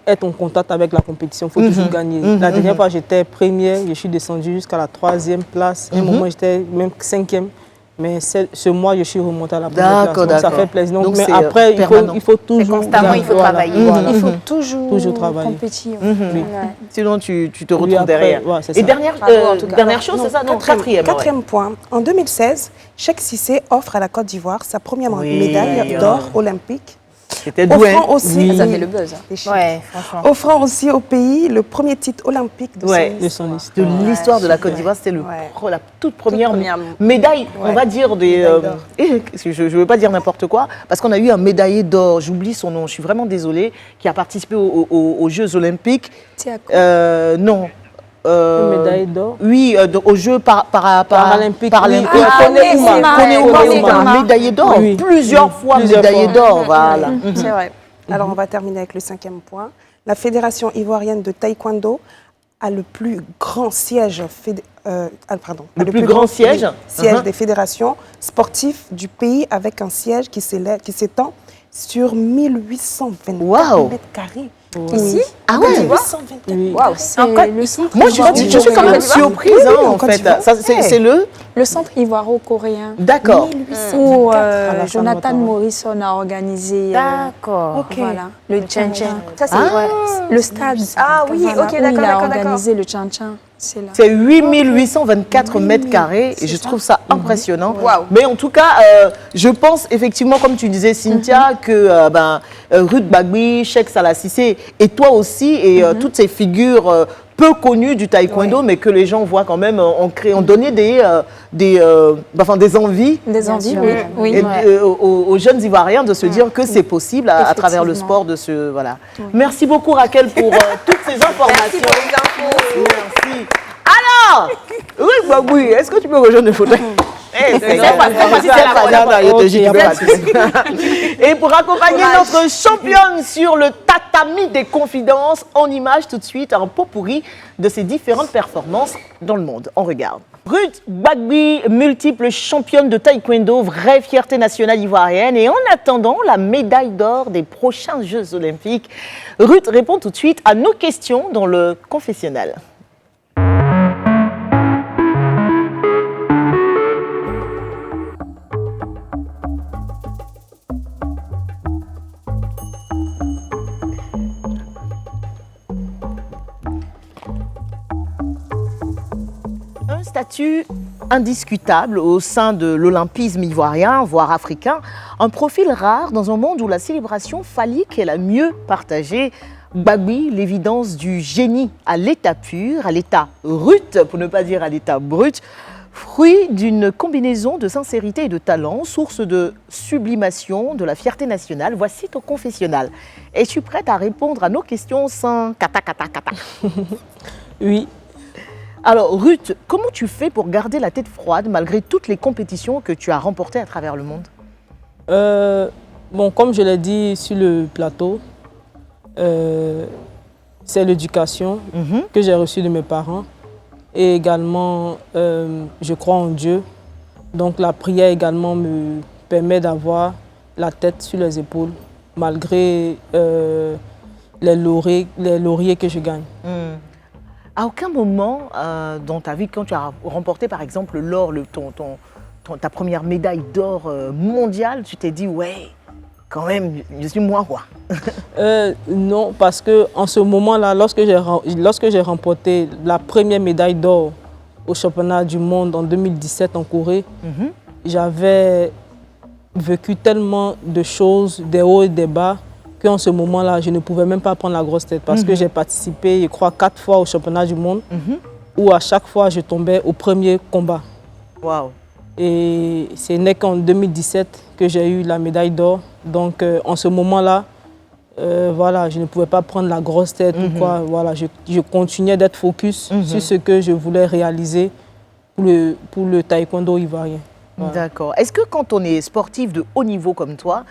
être en contact avec la compétition, il faut toujours gagner. La dernière fois, j'étais première, je suis descendue jusqu'à la 3e place. À un moment, j'étais même 5e. Mais ce mois, je suis remontée à la première place. Donc, ça fait plaisir. Donc, mais après, il faut toujours... constamment, il faut travailler. Voilà. Il faut toujours travailler. compétir. Oui. Sinon, tu te Oui, retrouves après, derrière. ouais, c'est Et ça. dernière chose, c'est ça? Non, quatrième. Quatrième point. En 2016, Cheikh Cissé offre à la Côte d'Ivoire sa première Oui. médaille d'or olympique. C'était doué. Offrant aussi, Ça fait le buzz. Ouais, franchement. offrant aussi au pays le premier titre olympique de Ouais. De son histoire. De l'histoire de la Côte d'Ivoire, c'était la toute première première médaille, on va dire, des... Médaille d'or. je ne veux pas dire n'importe quoi, parce qu'on a eu un médaillé d'or, j'oublie son nom, je suis vraiment désolée, qui a participé aux Jeux Olympiques. Non. Une médaille d'or. Oui, aux Jeux Paralympiques. Paralympiques. Kone Ouma, c'est un médaillé d'or, Oui. plusieurs fois Plusieurs médaillé fois. d'or, voilà. C'est vrai. Alors, on va terminer avec le 5e point. La Fédération ivoirienne de taekwondo a le plus grand siège, Le plus grand siège des fédérations sportives du pays, avec un siège qui s'étend sur 1824 Waouh. mètres carrés. Ici, Ah ouais. 1824. Oui. waouh. Le centre Moi, je suis quand même surprise, Oui, hein, en en Côte fait. d'Ivoire. Ça, c'est le centre ivoiro-coréen. D'accord. Où la Jonathan Ouattara. Morrison a organisé D'accord. voilà, le Tchan-Tchan. Ça, c'est Le stade. Ah oui, Voilà, ok, où d'accord, il a d'accord. organisé le Tchan-Tchan. C'est là. C'est 8824 mètres carrés et je trouve ça impressionnant. Waouh. Mais en tout cas, je pense effectivement, comme tu disais, Cynthia, que Ruth Gbagbi, Cheikh Salah Cissé et toi aussi, et toutes ces figures peu connues du taekwondo, mais que les gens voient quand même, ont donné des envies Des envies, oui. et, aux jeunes Ivoiriens de se dire que c'est possible à travers le sport de ce... Voilà. Merci beaucoup Raquel pour toutes ces informations. Merci pour les infos. Merci. Alors, Ruth Gbagbi, est-ce que tu peux rejoindre le fauteuil? Et pour accompagner notre championne sur le tatami des confidences, en image tout de suite un pot pourri de ses différentes performances dans le monde. On regarde. Ruth Gbagbi, multiple championne de taekwondo, vraie fierté nationale ivoirienne. Et en attendant la médaille d'or des prochains Jeux Olympiques, Ruth répond tout de suite à nos questions dans le confessionnal. statut indiscutable au sein de l'olympisme ivoirien, voire africain, un profil rare dans un monde où la célébration phallique est la mieux partagée. Gbagui, l'évidence du génie à l'état pur, à l'état brut, pour ne pas dire à l'état brut, fruit d'une combinaison de sincérité et de talent, source de sublimation, de la fierté nationale. Voici ton confessionnal. Es-tu prête à répondre à nos questions sans kata. Oui. Alors, Ruth, comment tu fais pour garder la tête froide malgré toutes les compétitions que tu as remportées à travers le monde? Bon, comme je l'ai dit sur le plateau, c'est l'éducation que j'ai reçue de mes parents. Et également, je crois en Dieu. Donc la prière également me permet d'avoir la tête sur les épaules, malgré les lauriers que je gagne. À aucun moment dans ta vie, quand tu as remporté par exemple l'or, ta première médaille d'or mondiale, tu t'es dit « ouais, quand même, je suis moi quoi ». Non, parce qu'en ce moment-là, lorsque j'ai remporté la première médaille d'or au championnat du monde en 2017 en Corée, j'avais vécu tellement de choses, des hauts et des bas, qu'en ce moment-là, je ne pouvais même pas prendre la grosse tête parce que j'ai participé, je crois, 4 fois au championnat du monde où à chaque fois, je tombais au premier combat. Wow. Et ce n'est qu'en 2017 que j'ai eu la médaille d'or. Donc, en ce moment-là, voilà, je ne pouvais pas prendre la grosse tête ou quoi. Voilà, je continuais d'être focus sur ce que je voulais réaliser pour le taekwondo ivoirien. Voilà. D'accord. Est-ce que quand on est sportif de haut niveau comme toi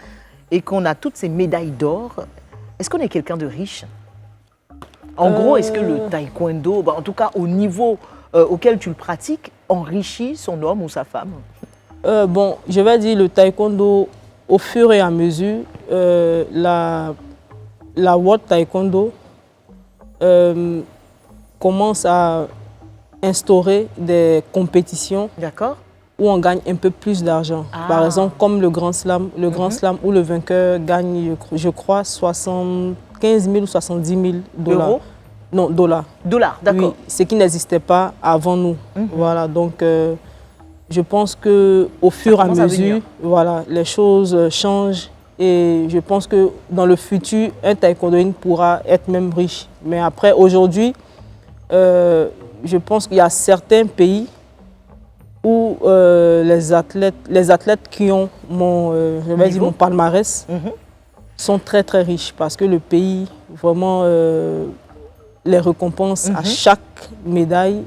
et qu'on a toutes ces médailles d'or, est-ce qu'on est quelqu'un de riche? En gros, est-ce que le taekwondo, en tout cas au niveau auquel tu le pratiques, enrichit son homme ou sa femme? Bon, je vais dire le taekwondo, au fur et à mesure, la World Taekwondo commence à instaurer des compétitions où on gagne un peu plus d'argent. Par exemple, comme le Grand Slam, où le vainqueur gagne, je crois, 75 000 ou 70 000 dollars. Euros? Non, dollars. Dollars, d'accord. Oui, ce qui n'existait pas avant nous. Voilà, donc je pense qu'au fur et à mesure, voilà, les choses changent. Et je pense que dans le futur, un taekwondoïne pourra être même riche. Mais après, aujourd'hui, je pense qu'il y a certains pays où les athlètes qui ont mon palmarès sont très très riches parce que le pays vraiment les récompense à chaque médaille.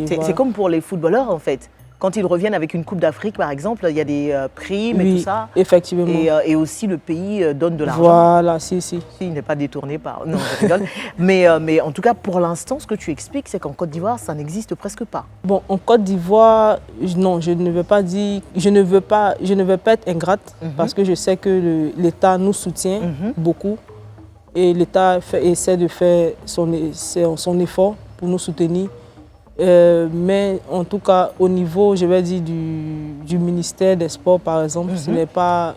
C'est comme pour les footballeurs en fait. Quand ils reviennent avec une Coupe d'Afrique, par exemple, il y a des primes et tout ça. Effectivement. Et aussi, le pays donne de l'argent. Voilà, si. Il n'est pas détourné par... Non, je rigole. mais en tout cas, pour l'instant, ce que tu expliques, c'est qu'en Côte d'Ivoire, ça n'existe presque pas. Bon, en Côte d'Ivoire, non, je ne veux pas dire... Je ne veux pas être ingrate parce que je sais que l'État nous soutient beaucoup. Et l'État essaie de faire son effort pour nous soutenir. Mais en tout cas, au niveau, je vais dire, du ministère des Sports, par exemple, ce n'est pas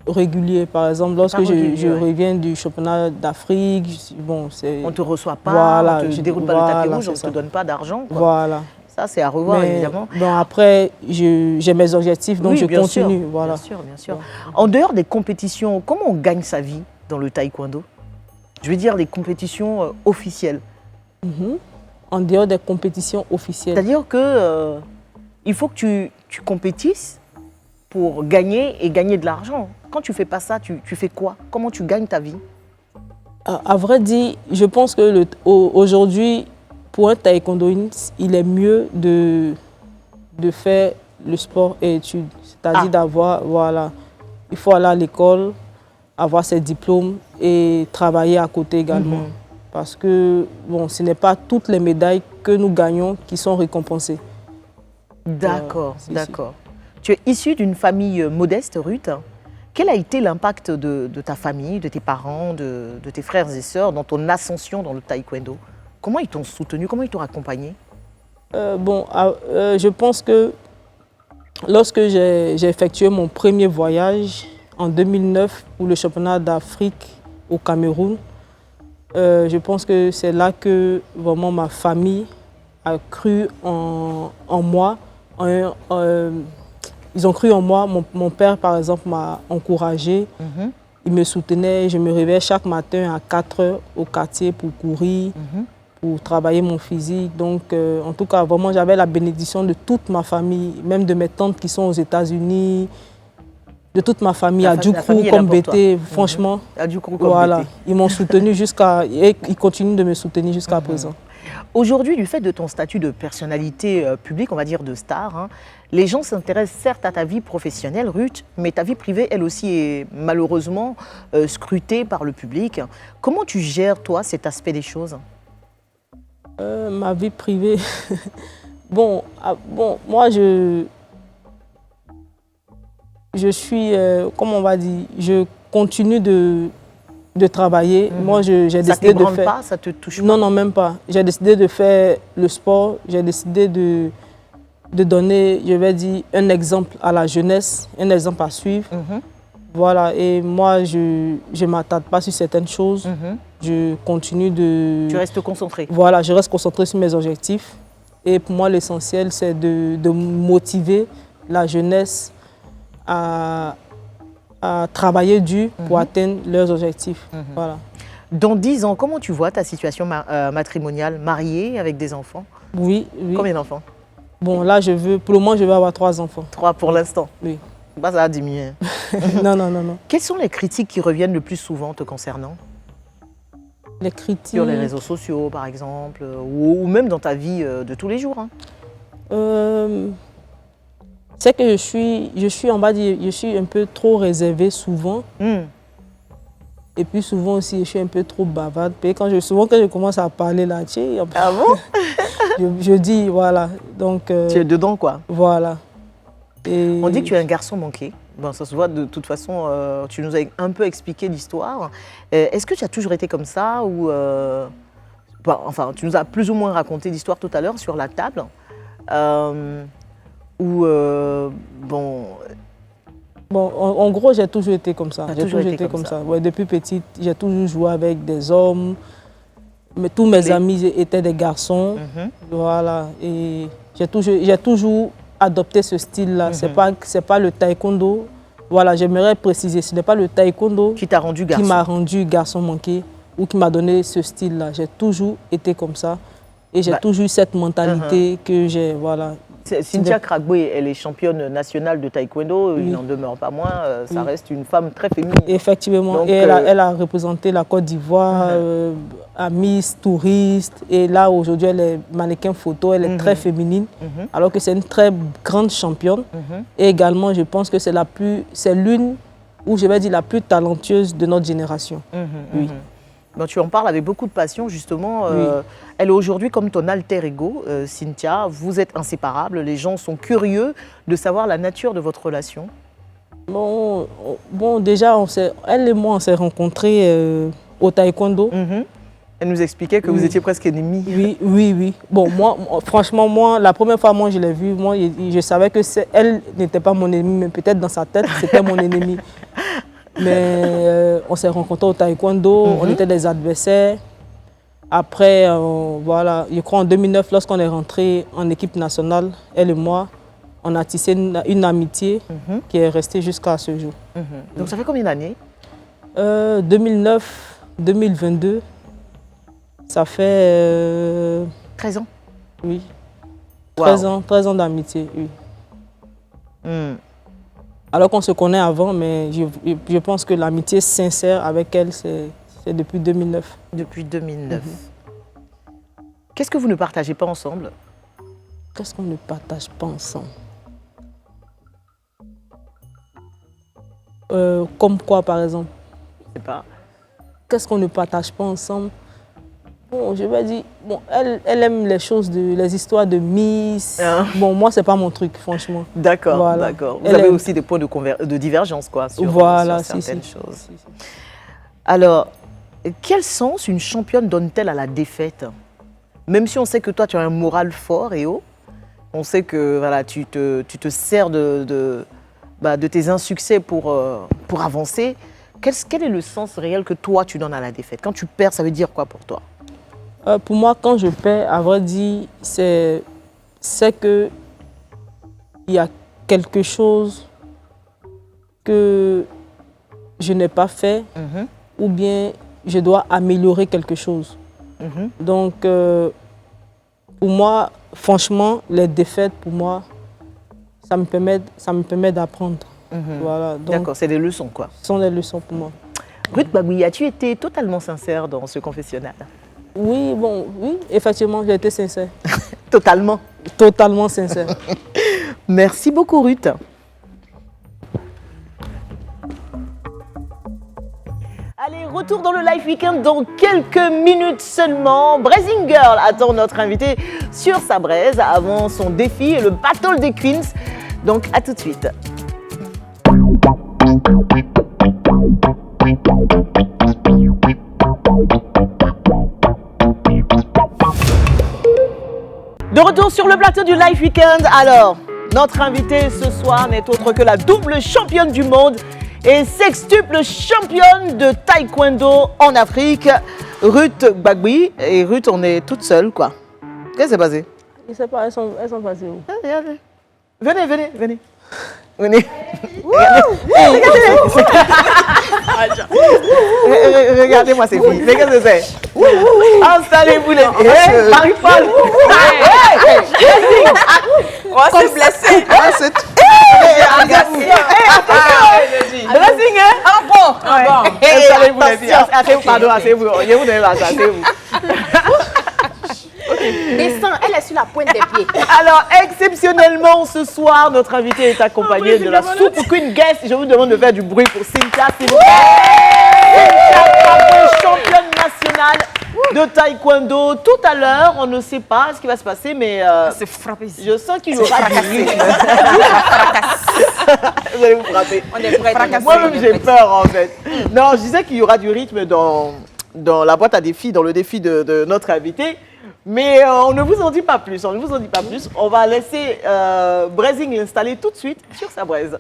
régulier. Par exemple, lorsque je reviens du championnat d'Afrique, bon, on ne te reçoit pas, voilà, on ne te déroule pas le tapis rouge, on ne te donne pas d'argent. Voilà. Ça, c'est à revoir, évidemment. Bon, après, j'ai mes objectifs, donc je continue. Sûr, voilà. Bien sûr. En dehors des compétitions, comment on gagne sa vie dans le taekwondo? Je veux dire, les compétitions officielles. En dehors des compétitions officielles. C'est-à-dire que il faut que tu compétisses pour gagner et gagner de l'argent. Quand tu ne fais pas ça, tu fais quoi? Comment tu gagnes ta vie? À vrai dire, je pense que aujourd'hui, pour un taekwondoïne, il est mieux de faire le sport et études. C'est-à-dire d'avoir, voilà, il faut aller à l'école, avoir ses diplômes et travailler à côté également. Parce que bon, ce n'est pas toutes les médailles que nous gagnons qui sont récompensées. D'accord, d'accord. Tu es issue d'une famille modeste, Ruth. Quel a été l'impact de ta famille, de tes parents, de tes frères et sœurs dans ton ascension dans le taekwondo? Comment ils t'ont soutenu, comment ils t'ont accompagné? Je pense que lorsque j'ai effectué mon premier voyage en 2009 pour le championnat d'Afrique au Cameroun, je pense que c'est là que vraiment ma famille a cru en moi. Ils ont cru en moi. Mon père, par exemple, m'a encouragé. Il me soutenait. Je me réveillais chaque matin à 4 heures au quartier pour courir, pour travailler mon physique. Donc, en tout cas, vraiment, j'avais la bénédiction de toute ma famille, même de mes tantes qui sont aux États-Unis, de toute ma famille, à Djoukrou comme BT, franchement. À Djoukrou comme voilà, BT. ils m'ont soutenu et ils continuent de me soutenir jusqu'à présent. Aujourd'hui, du fait de ton statut de personnalité publique, on va dire de star, hein, les gens s'intéressent certes à ta vie professionnelle, Ruth, mais ta vie privée, elle aussi, est malheureusement scrutée par le public. Comment tu gères, toi, cet aspect des choses? Ma vie privée, bon, moi, je suis, comment on va dire, je continue de travailler. Moi, j'ai décidé de faire... pas, ça te touche pas? Non, non, même pas. J'ai décidé de faire le sport. J'ai décidé de donner, je vais dire, un exemple à la jeunesse, un exemple à suivre. Voilà, et moi, je ne m'attarde pas sur certaines choses. Je continue de... Tu restes concentré? Voilà, je reste concentré sur mes objectifs. Et pour moi, l'essentiel, c'est de motiver la jeunesse à travailler dur pour atteindre leurs objectifs. Voilà. Dans 10 ans, comment tu vois ta situation matrimoniale, mariée avec des enfants? Oui, oui. Combien d'enfants? Bon, là, pour le moment, je vais avoir 3 enfants. 3 pour l'instant? Oui. Bah, ça va diminuer. Non, non, non, non. Quelles sont les critiques qui reviennent le plus souvent te concernant? Les critiques... Sur les réseaux sociaux, par exemple, ou même dans ta vie de tous les jours, hein. C'est que je suis un peu trop réservée souvent. Et puis souvent aussi, je suis un peu trop bavarde. Puis souvent quand je commence à parler là, ah bon? je dis, voilà. Donc, tu es dedans, quoi. Voilà. Et... On dit que tu es un garçon manqué. Bon, ça se voit de toute façon, tu nous as un peu expliqué l'histoire. Est-ce que tu as toujours été comme ça ou enfin, tu nous as plus ou moins raconté l'histoire tout à l'heure sur la table. En gros, j'ai toujours été comme ça. J'ai toujours été comme ça. Ouais, depuis petite, j'ai toujours joué avec des hommes. Mais tous mes amis étaient des garçons. Voilà. Et j'ai toujours adopté ce style-là. C'est pas le taekwondo. Voilà, j'aimerais préciser, ce n'est pas le taekwondo qui t'a rendu garçon. Qui m'a rendu garçon manqué ou qui m'a donné ce style-là. J'ai toujours été comme ça. Et j'ai toujours eu cette mentalité que j'ai, voilà. Cynthia Kragboe, elle est championne nationale de taekwondo, il n'en demeure pas moins, ça reste une femme très féminine. Effectivement, donc, et elle a représenté la Côte d'Ivoire à Miss Touriste, et là aujourd'hui elle est mannequin photo, elle est très féminine, alors que c'est une très grande championne. Et également je pense que c'est l'une, ou je vais dire la plus talentueuse de notre génération. Oui. Donc, tu en parles avec beaucoup de passion, justement. Elle est aujourd'hui comme ton alter ego, Cynthia. Vous êtes inséparables. Les gens sont curieux de savoir la nature de votre relation. Bon déjà, elle et moi, on s'est rencontrés au taekwondo. Elle nous expliquait que vous étiez presque ennemis. Oui. Bon, franchement, la première fois, je l'ai vue, je savais que elle n'était pas mon ennemie, mais peut-être dans sa tête, c'était mon ennemi. Mais on s'est rencontrés au taekwondo, on était des adversaires. Après, voilà, je crois en 2009, lorsqu'on est rentré en équipe nationale, elle et moi, on a tissé une amitié qui est restée jusqu'à ce jour. Donc ça fait combien d'années? 2009, 2022, ça fait... 13 ans? Oui. Wow. 13 ans d'amitié, oui. Alors qu'on se connaît avant, mais je pense que l'amitié sincère avec elle, c'est depuis 2009. Depuis 2009. Qu'est-ce que vous ne partagez pas ensemble? Qu'est-ce qu'on ne partage pas ensemble? Comme quoi, par exemple? Je sais pas. Qu'est-ce qu'on ne partage pas ensemble? Bon, je vais dire, elle aime les histoires de Miss. Bon, moi, c'est pas mon truc, franchement. D'accord, voilà. D'accord. Vous avez aussi des points de divergence, quoi, sur certaines choses. Alors, quel sens une championne donne-t-elle à la défaite? Même si on sait que toi, tu as un moral fort et haut, on sait que voilà, tu te sers de tes insuccès pour avancer. Quel est le sens réel que toi, tu donnes à la défaite? Quand tu perds, ça veut dire quoi pour toi? Pour moi, quand je perds, à vrai dire, c'est que il y a quelque chose que je n'ai pas fait ou bien je dois améliorer quelque chose. Donc, pour moi, franchement, les défaites, pour moi, ça me permet d'apprendre. Voilà, D'accord, c'est des leçons, quoi. Ce sont des leçons pour moi. Ruth Gbagui, as-tu été totalement sincère dans ce confessionnal? Oui, effectivement, j'ai été sincère. Totalement. Totalement sincère. Merci beaucoup, Ruth. Allez, retour dans le Live Weekend dans quelques minutes seulement. Brazzing Girl attend notre invité sur sa braise avant son défi et le Battle des Queens. Donc, à tout de suite. De retour sur le plateau du Live Weekend. Alors, notre invitée ce soir n'est autre que la double championne du monde et sextuple championne de taekwondo en Afrique, Ruth Gbagui. Et Ruth, on est toute seule, quoi. Qu'est-ce qui s'est passé? Je ne sais pas, elles sont passées où? Venez. Regardez. Regardez-moi ces filles. Mais qu'est-ce que c'est? Installez-vous les filles. Marie-Paul. On va se blesser. Dressing, hein? Bon. Installez-vous les filles. Asseyez-vous. Je vous donne la asseyez-vous. Descends, elle est sur la pointe des pieds. Alors, exceptionnellement, ce soir, notre invité est accompagné de la Super Queen Guest. Je vous demande de faire du bruit pour Cynthia, s'il vous plaît. Cynthia, championne nationale de taekwondo. Tout à l'heure, on ne sait pas ce qui va se passer, mais C'est frappé ici. je sens qu'il y aura du rythme. Vous allez vous frapper. On est prêts. Moi-même, j'ai peur, en fait. Non, je disais qu'il y aura du rythme dans la boîte à défis, dans le défi de notre invité. Mais on ne vous en dit pas plus, on va laisser Brazzing installer tout de suite sur sa braise.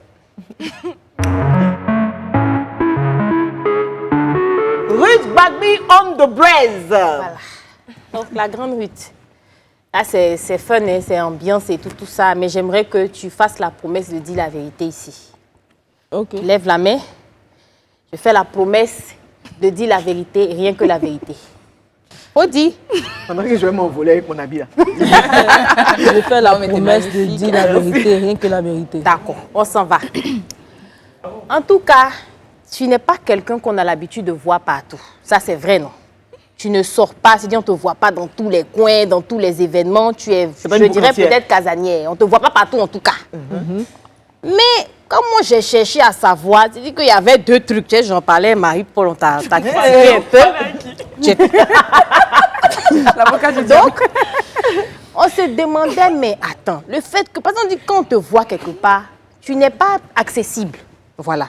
Ruth Gbagui on the braise. Voilà. Donc, la grande Ruth. Là, c'est fun, hein, c'est ambiance et tout ça. Mais j'aimerais que tu fasses la promesse de dire la vérité ici. Ok. Lève la main. Je fais la promesse de dire la vérité, rien que la vérité. Odi. Pendant que je vais m'envoler avec mon habit là. Je fais la promesse de dire la vérité, rien que la vérité. D'accord, on s'en va. En tout cas, tu n'es pas quelqu'un qu'on a l'habitude de voir partout. Ça, c'est vrai, non? Tu ne sors pas, c'est-à-dire on ne te voit pas dans tous les coins, dans tous les événements. Tu es, je dirais peut-être casanière. On ne te voit pas partout, en tout cas. Mais comme moi, j'ai cherché à savoir, c'est-à-dire qu'il y avait deux trucs. Tu sais, j'en parlais, Marie-Paul, on t'a critiqué un peu. Donc, on se demandait, mais attends, le fait que, par exemple, quand on te voit quelque part, tu n'es pas accessible. Voilà.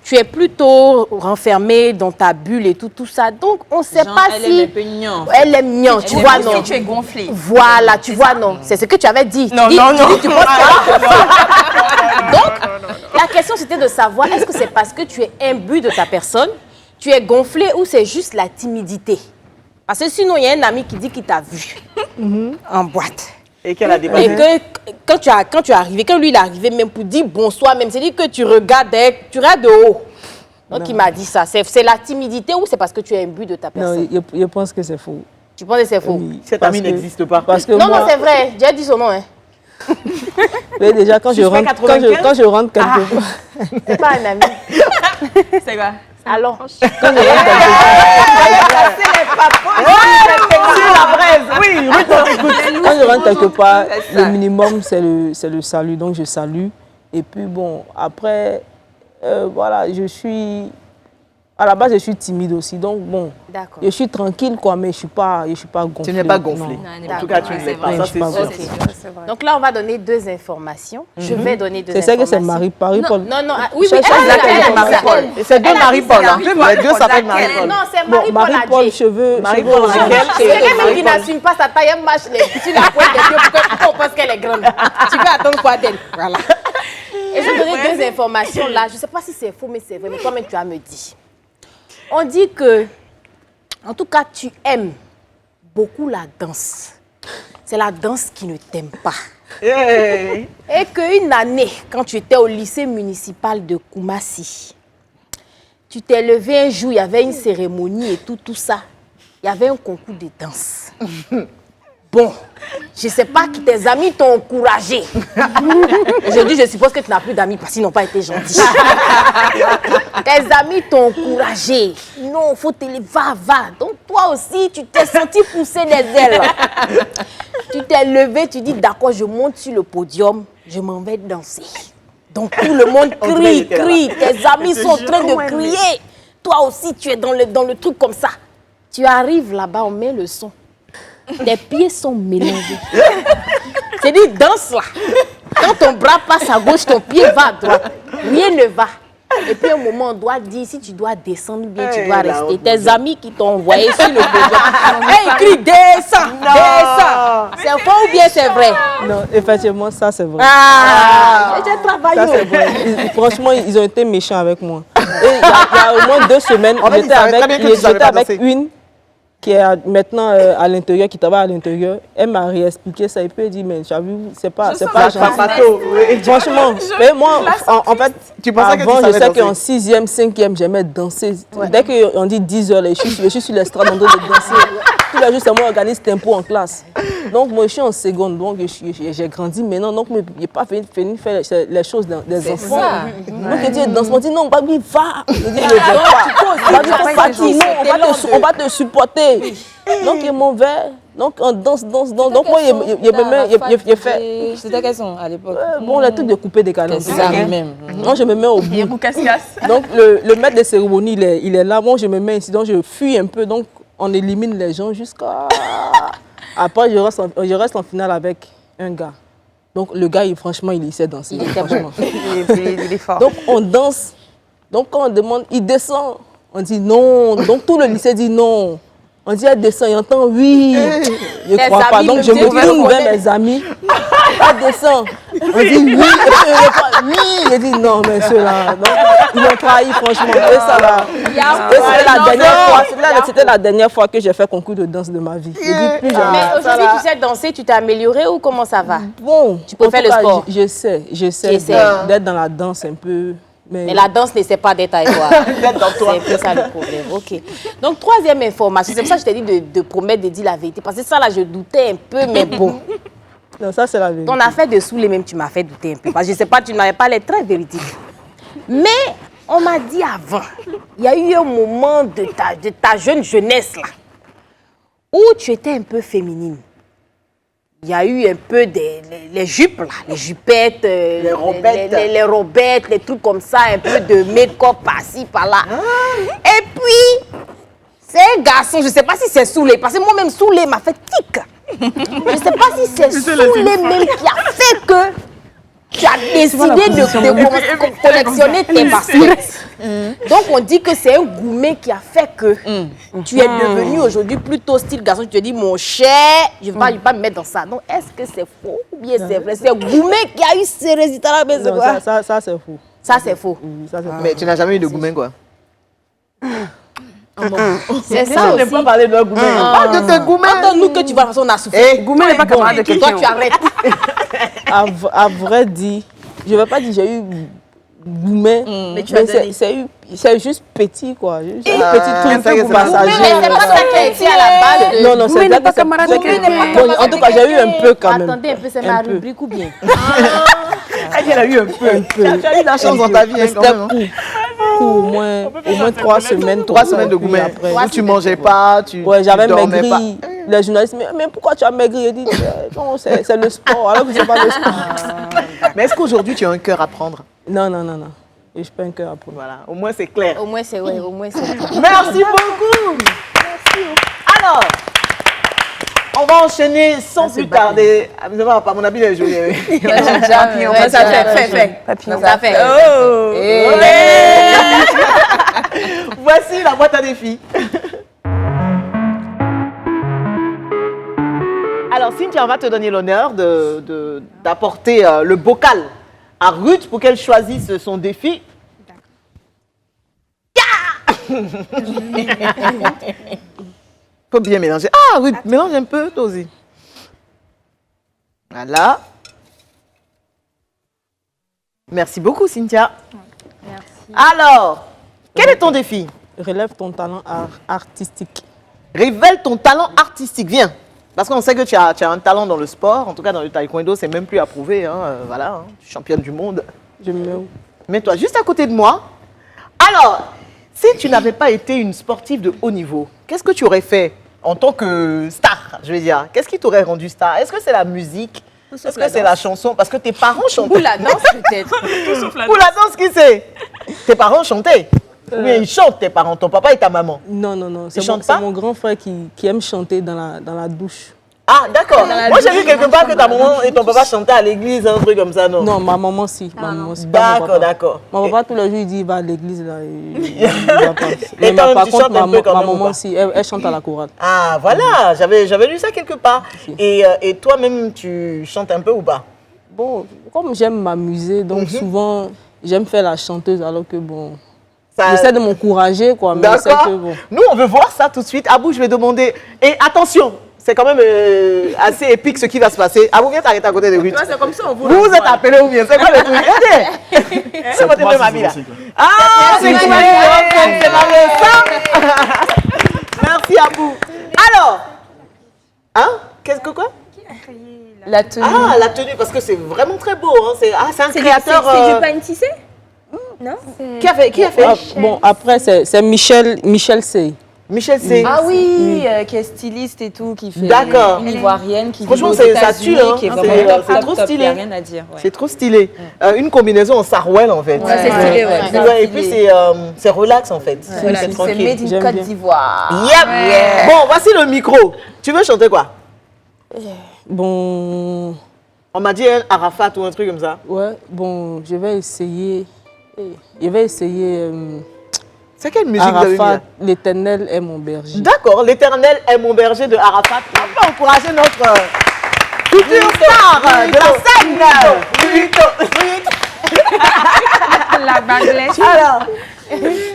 Tu es plutôt renfermée dans ta bulle et tout ça. Donc, on ne sait pas elle si... est un peu mignon. Elle est mignonne, tu vois, non? Tu es gonflée. Voilà, tu vois, non? C'est ce que tu avais dit. Non. Tu penses Donc, la question, c'était de savoir, est-ce que c'est parce que tu es imbu de ta personne, tu es gonflé ou c'est juste la timidité? Parce que sinon, il y a un ami qui dit qu'il t'a vu en boîte. Et qu'elle a dépassé. Et que quand tu es arrivé, quand lui il est arrivé, même pour dire bonsoir, même, c'est-à-dire que tu regardes de haut. Donc il m'a dit ça. C'est la timidité ou c'est parce que tu es imbu de ta personne? Non, je pense que c'est faux. Tu penses que c'est faux? Oui, Cet ami n'existe pas. Parce que Non, moi, non, c'est vrai. J'ai dit son nom. Hein. mais déjà, quand je Suspect rentre 95? quand je rentre quelque part, C'est pas un ami. C'est quoi? Alors, quand je rentre quand je rentre quelque part, le minimum, c'est le salut. Donc, je salue. Et puis, bon, après, voilà, à la base, je suis timide aussi. Donc, bon, d'accord. je suis tranquille, quoi, mais je suis pas gonflée. Tu n'es pas gonflé. Non. En tout cas, tu ne l'es pas. vrai. Ça, Je suis pas c'est sûr. gonflée. Donc là, on va donner deux informations. Je vais donner deux C'est informations. ça que c'est Marie-Paul. Non, oui, Ça, elle c'est a Marie-Paul. Et c'est deux Marie-Paul. Hein. Les deux s'appellent Marie-Paul. Non, c'est Bon, Marie-Paul Marie-Paul, Adjé. cheveux. Marie-Paul Raquel. C'est quelqu'un même qui n'assume pas sa taille, elle marche sur la pointe des pieds pour qu'on pense qu'elle est grande. Tu peux attendre quoi d'elle? Voilà. Et je vais donner deux informations là. Je ne sais pas si c'est faux, mais c'est vrai. Mais toi-même, tu vas me dire. On dit que, en tout cas, tu aimes beaucoup la danse. C'est la danse qui ne t'aime pas. Hey. Et qu'une année, quand tu étais au lycée municipal de Koumassi, tu t'es levé un jour, il y avait une cérémonie et tout ça. Il y avait un concours de danse. Bon, je ne sais pas qui tes amis t'ont encouragé. Aujourd'hui, je suppose que tu n'as plus d'amis parce qu'ils n'ont pas été gentils. Tes amis t'ont encouragé. Non, il faut te lever, va. Donc toi aussi, tu t'es senti pousser des ailes. Tu t'es levé, tu dis d'accord, je monte sur le podium, je m'en vais danser. Donc tout le monde crie. Tes amis sont en train de crier. Toi aussi, tu es dans le truc comme ça. Tu arrives là-bas, on met le son. Tes pieds sont mélangés. C'est dit, danse là. Quand ton bras passe à gauche, ton pied va à droite. Rien ne va. Et puis à un moment, on doit dire si tu dois descendre ou bien tu dois rester. Tes amis qui t'ont envoyé sur le podium, ils crient descends. C'est faux ou bien c'est vrai? Non, effectivement, ça c'est vrai. J'ai travaillé. Ça c'est vrai. Franchement, ils ont été méchants avec moi. Et il y a au moins 2 semaines, j'étais avec une qui est maintenant à l'intérieur, qui travaille à l'intérieur. Elle m'a réexpliqué ça et puis elle dit mais tu as vu, c'est pas gentil. Franchement, mais moi en fait, avant je sais qu'en 6e, 5e, j'aimais danser. Dès qu'on dit 10 heures, je suis sur l'estrade en train de danser. Tous les jours, c'est moi qui organise tempo en classe. Donc moi je suis en seconde, donc j'ai grandi maintenant, donc je n'ai pas fini faire les choses des enfants. Donc je dis danse, on dit non, baby, va. Je dis on va te supporter. Donc il est mauvais. Donc on danse. Donc moi il fait. C'était quels sont à l'époque? Bon, le truc de couper des canons. C'est ça même. Moi je me mets au bout. Donc le maître de cérémonie il est là. Moi je me mets ici, donc je fuis un peu. Donc on élimine les gens jusqu'à. Après je reste en finale avec un gars. Donc le gars franchement il sait danser. Franchement. Il est fort. Donc on danse. Donc quand on demande, il descend. On dit non. Donc tout le lycée dit non. On dit elle descend, il entend oui. Je ne crois pas. Donc je me tourne vers mes amis. Elle descend. On dit oui. Et puis je réponds oui. Je dis non, mais ceux-là. Donc ils m'ont trahi franchement. Et ça là. C'était la dernière fois que j'ai fait concours de danse de ma vie. Je dis plus jamais. Mais aujourd'hui tu sais danser, tu t'es amélioré ou comment ça va? Bon. Tu peux faire le sport? J'essaie d'être dans la danse un peu. Mais la danse ne sait pas d'être avec toi. C'est un peu ça le problème. Ok. Donc, 3e information. C'est pour ça que je t'ai dit de promettre de dire la vérité. Parce que ça, là, je doutais un peu, mais bon. Non, ça, c'est la vérité. Ton affaire de saouler, même, tu m'as fait douter un peu. Parce que je ne sais pas, tu n'avais pas l'air très véridique. Mais, on m'a dit avant, il y a eu un moment de ta jeune jeunesse, là, où tu étais un peu féminine. Il y a eu un peu les jupes, là, les jupettes, les robettes, les trucs comme ça, un peu de make-up par-ci, par-là. Et puis, c'est un garçon, je ne sais pas si c'est Soulé, parce que moi-même, Soulé m'a fait tic. Je ne sais pas si c'est Soulé même qui a fait que tu as décidé de collectionner tes baskets. Donc, on dit que c'est un gourmet qui a fait que tu es devenu aujourd'hui plutôt style garçon. Tu te dis, mon cher, je ne vais pas me mettre dans ça. Donc, est-ce que c'est faux ou bien c'est vrai? C'est un gourmet qui a eu ces résultats-là. Non, ça c'est faux. Ça, c'est faux. Mais tu n'as jamais eu de gourmet, quoi? C'est ça aussi. On ne peut pas parler d'un gourmet. Parle de tes gourmets. Attends-nous que tu vois, on a souffert. Gourmet n'est pas camarade de quelqu'un. Toi, tu arrêtes. À vrai dire, je ne vais pas dire que j'ai eu gourmet, mais c'est juste petit, quoi. Juste un petit truc pour passager. Mais c'est pas ça qui a été à la base de... Non, c'est pas camarade de quelqu'un. En tout cas, j'ai eu un peu quand même. Attendez un peu, c'est ma rubrique ou bien? Elle a eu un peu. Tu as eu la chance dans ta vie, quand même. Pour au moins 3 semaines. 3 semaines de gourmet. Où tu mangeais pas, tu j'avais dormais pas. maigri. Les journalistes, mais pourquoi tu as maigri? Je dis, non, c'est le sport. Alors que c'est pas le sport. Mais est-ce qu'aujourd'hui, tu as un cœur à prendre? Non. Je n'ai pas un cœur à prendre. Voilà, au moins c'est clair. Au moins c'est ouais, au moins c'est. Merci beaucoup. Merci. Alors, on va enchaîner sans plus tarder. Pas mon habit est joli. Ça fait. Oh. Voici la boîte à défis. Alors Cynthia, on va te donner l'honneur d'apporter le bocal à Ruth pour qu'elle choisisse son défi. Faut bien mélanger. Ah oui, mélange un peu, toi aussi. Voilà. Merci beaucoup, Cynthia. Merci. Alors, quel est ton défi? Relève ton talent artistique. Révèle ton talent artistique. Viens. Parce qu'on sait que tu as un talent dans le sport. En tout cas, dans le taekwondo, c'est même plus approuvé. Hein. Voilà, hein. Championne du monde. Je me mets où? Mets-toi juste à côté de moi. Alors, si tu n'avais pas été une sportive de haut niveau, qu'est-ce que tu aurais fait en tant que star, je veux dire? Qu'est-ce qui t'aurait rendu star? Est-ce que c'est la musique? Est-ce que c'est la chanson? Parce que tes parents chantaient. Ou la danse peut-être. Ou la danse, qui c'est? Tes parents chantaient? Ou bien ils chantent, tes parents, ton papa et ta maman? Non, non, non. C'est chantent pas? mon grand frère qui aime chanter dans la douche. Ah, d'accord. Moi, j'ai vu quelque part que ta maman et ton papa chantaient à l'église, un truc comme ça, non? Non, ma maman si. Ma maman, si, pas mon D'accord, papa. d'accord. Mon papa, tous les jours, il dit, il va à l'église, là. Il va pas. Et toi, Par tu contre, chantes un peu quand ma même, ou maman, pas? si, elle chante à la chorale. Ah, voilà, j'avais lu ça quelque part. Et toi-même, tu chantes un peu ou pas? Bon, comme j'aime m'amuser, donc souvent, j'aime faire la chanteuse, alors que bon, Ça- j'essaie de m'encourager, quoi. Mais c'est D'accord. que bon. Nous, on veut voir ça tout de suite. Abou, je vais demander. Et attention, c'est quand même assez épique ce qui va se passer. Abou, viens t'arrêter à côté de Ruth. C'est comme ça, on vous Vous vous êtes appelés ou bien? C'est quoi le truc? Regardez. C'est votre même ami là. Ah, c'est qui c'est marrant ça. Merci Abou. Alors, hein? Qu'est-ce que quoi? La tenue. Ah, la tenue, parce que c'est vraiment très beau. Hein. C'est un créateur. C'est du pain tissé? Qui a fait? Ah, bon, après, c'est Michel Sey. Michel C. Ah oui, qui est styliste et tout, qui fait D'accord. une ivoirienne qui Franchement, vit aux ça tue, États-Unis, hein. qui est C'est vraiment top, c'est top, trop top, stylé. y a rien à dire. Ouais. C'est trop stylé. Une combinaison en sarouel en fait. Ça, c'est stylé, ouais. Ouais, et puis c'est relax en fait. C'est C'est tranquille. made in J'aime Côte bien. d'Ivoire. Yep. Bon, voici le micro. Tu veux chanter quoi? Bon, On m'a dit un Arafat ou un truc comme ça. ouais, bon, je vais essayer. Je vais essayer. C'est quelle musique vous avez mis là? Arafat, l'Éternel est mon berger. D'accord, l'éternel est mon berger de Arafat. On peut encourager notre future star de la scène. La baguette. Alors,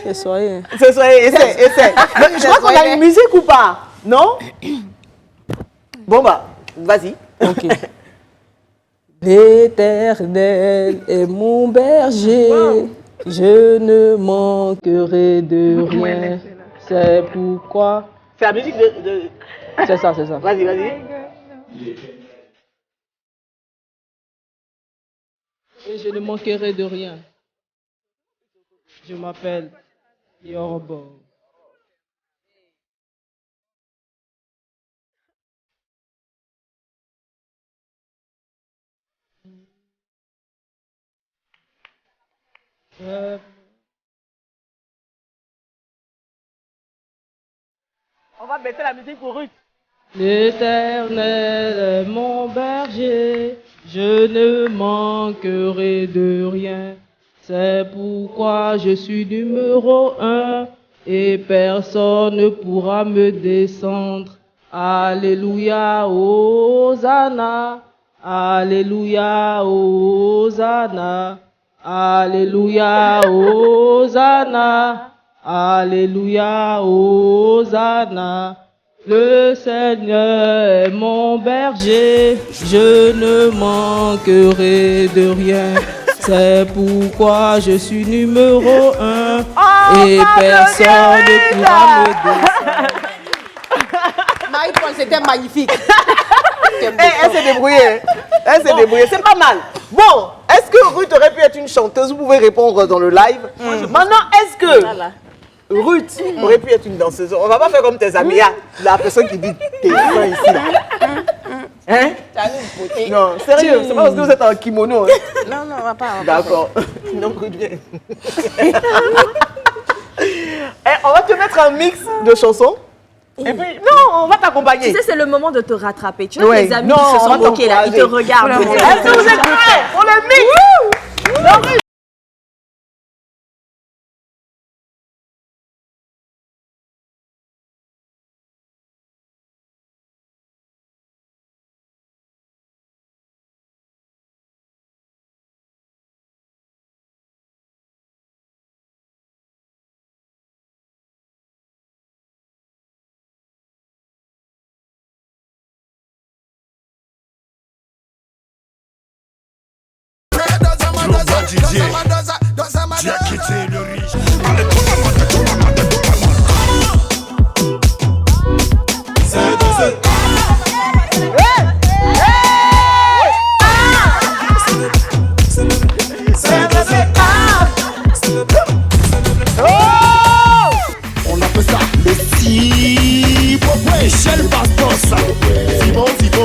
Et soyez. essaie. Je crois qu'on a une musique ou pas? Non? Bon bah, vas-y. Ok. L'Éternel est mon berger, je ne manquerai de rien. C'est pourquoi. C'est la musique de... C'est ça, c'est ça. Vas-y. Et je ne manquerai de rien. Je m'appelle Yorbo. On va baisser la musique pour Ruth. L'Éternel est mon berger, je ne manquerai de rien. C'est pourquoi je suis numéro 1 et personne ne pourra me descendre. Alléluia, Hosanna, Alléluia, Hosanna, Alléluia, Hosanna, Alléluia, Hosanna. Le Seigneur est mon berger, je ne manquerai de rien. C'est pourquoi je suis numéro 1 et personne ne pourra me descendre. Marie-Paul, c'était magnifique. Elle s'est débrouillée. C'est pas mal. Bon, est-ce que Ruth aurait pu être une chanteuse? Vous pouvez répondre dans le live. Maintenant, est-ce que Ruth aurait pu être une danseuse? On va pas faire comme tes amis. La personne qui dit tes mains ici là. Hein? Non, sérieux, c'est pas parce que vous êtes en kimono. Hein. Non, on va pas. D'accord. Donc, Ruth, viens. On va te mettre un mix de chansons. Et puis, non, on va t'accompagner. Tu sais, c'est le moment de te rattraper. Tu vois, Ouais. tes amis Non, qui se on sont va moqués là, ils te t'encourager. regardent. Est-ce que vous êtes prêts pour le mix? Non, Ruth, Didier. Tu as quitté le riche. C'est danser. On appelle ça le cibo. Michel Bastos. Cibo, cibo.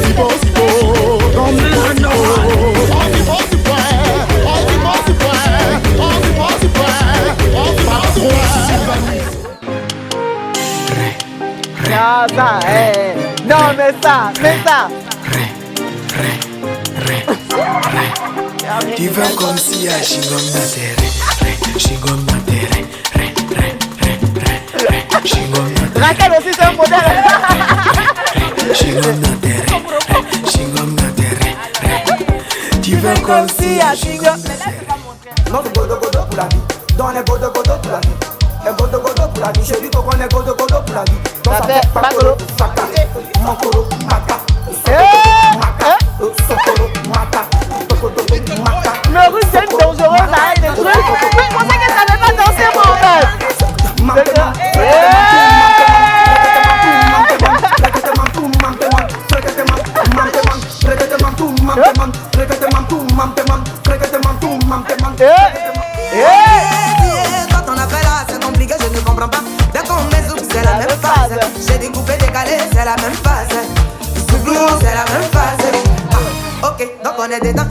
Cibo, cibo. On met un nom. Non, ça, non, mais ça. Tu veux comme si à Chingom Natere. Chingom Natere. Chingom Natere. Raquel aussi, c'est un modèle. Chingom Natere. Chingom Natere. Tu veux comme si à Chingom Natere. Non, c'est godo godo pour la vie. Dans les godo godo pour la vie. Et godo godo pour la vie. Chez lui, qu'on est godo godo pour la vie. Dans sa tête, bagolo, saka, mankoro, maka. Sokoro, maka. Le russe, c'est une dangereuse, ça aide des trucs. Mais je pensais qu'elle savait pas danser, moi, en fait. Quand on appelle là, c'est compliqué, je ne comprends pas. Dès qu'on met zouk, c'est la même phase. J'ai découpé, décalé, c'est la même phase. Zouglou, c'est la même phase. Ah, ok, donc on est dedans.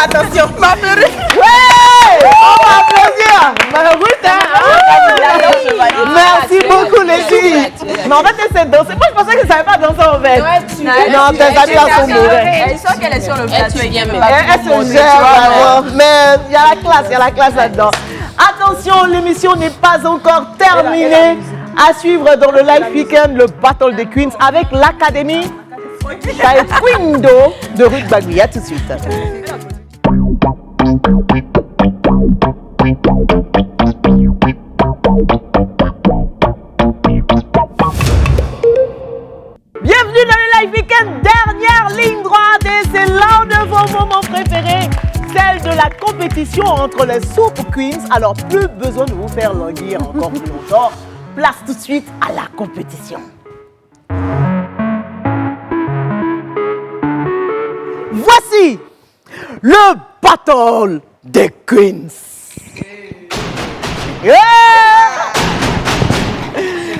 Attention, ma perruque. Ouais, on va applaudir. Ma route, merci beaucoup les filles. Mais en fait, elle sait danser. Moi, je pensais qu'elle ne savait pas danser en fait. Non, tes amis là sont mauvais. Elle sent qu'elle est sur le plateau. Elle se gère vraiment. Mais il y a la classe là-dedans. Attention, l'émission n'est pas encore terminée. À suivre dans le live weekend, le Battle des Queens avec l'Académie Taekwondo de Ruth Baguy. À tout de suite. Bienvenue dans le live weekend, dernière ligne droite et c'est l'un de vos moments préférés, celle de la compétition entre les Soup Queens. Alors plus besoin de vous faire languir encore plus longtemps, place tout de suite à la compétition. Voici le Battle des Queens. Yeah!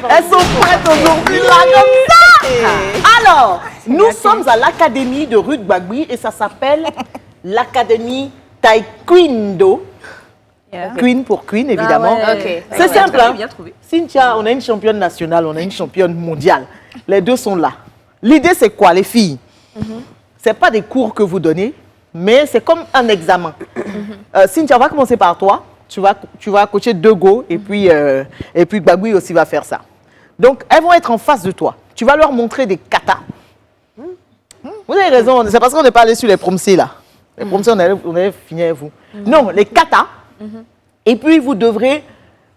Elles sont prêtes aujourd'hui là comme ça. Alors, nous sommes à l'Académie de Ruth Baguy et ça s'appelle l'Académie Taekwondo. Queen pour Queen, évidemment. Ah ouais. Okay. C'est simple, hein? Bien trouvé. Cynthia, on a une championne nationale, on a une championne mondiale. Les deux sont là. L'idée, c'est quoi, les filles? C'est pas des cours que vous donnez, mais c'est comme un examen. Cynthia, on va commencer par toi. Tu vas coacher deux go et puis Baguy aussi va faire ça. Donc, elles vont être en face de toi. Tu vas leur montrer des katas. Vous avez raison, c'est parce qu'on n'est pas allé sur les promsés là. Les promsés, on avait fini avec vous. Non, les katas. Et puis, vous devrez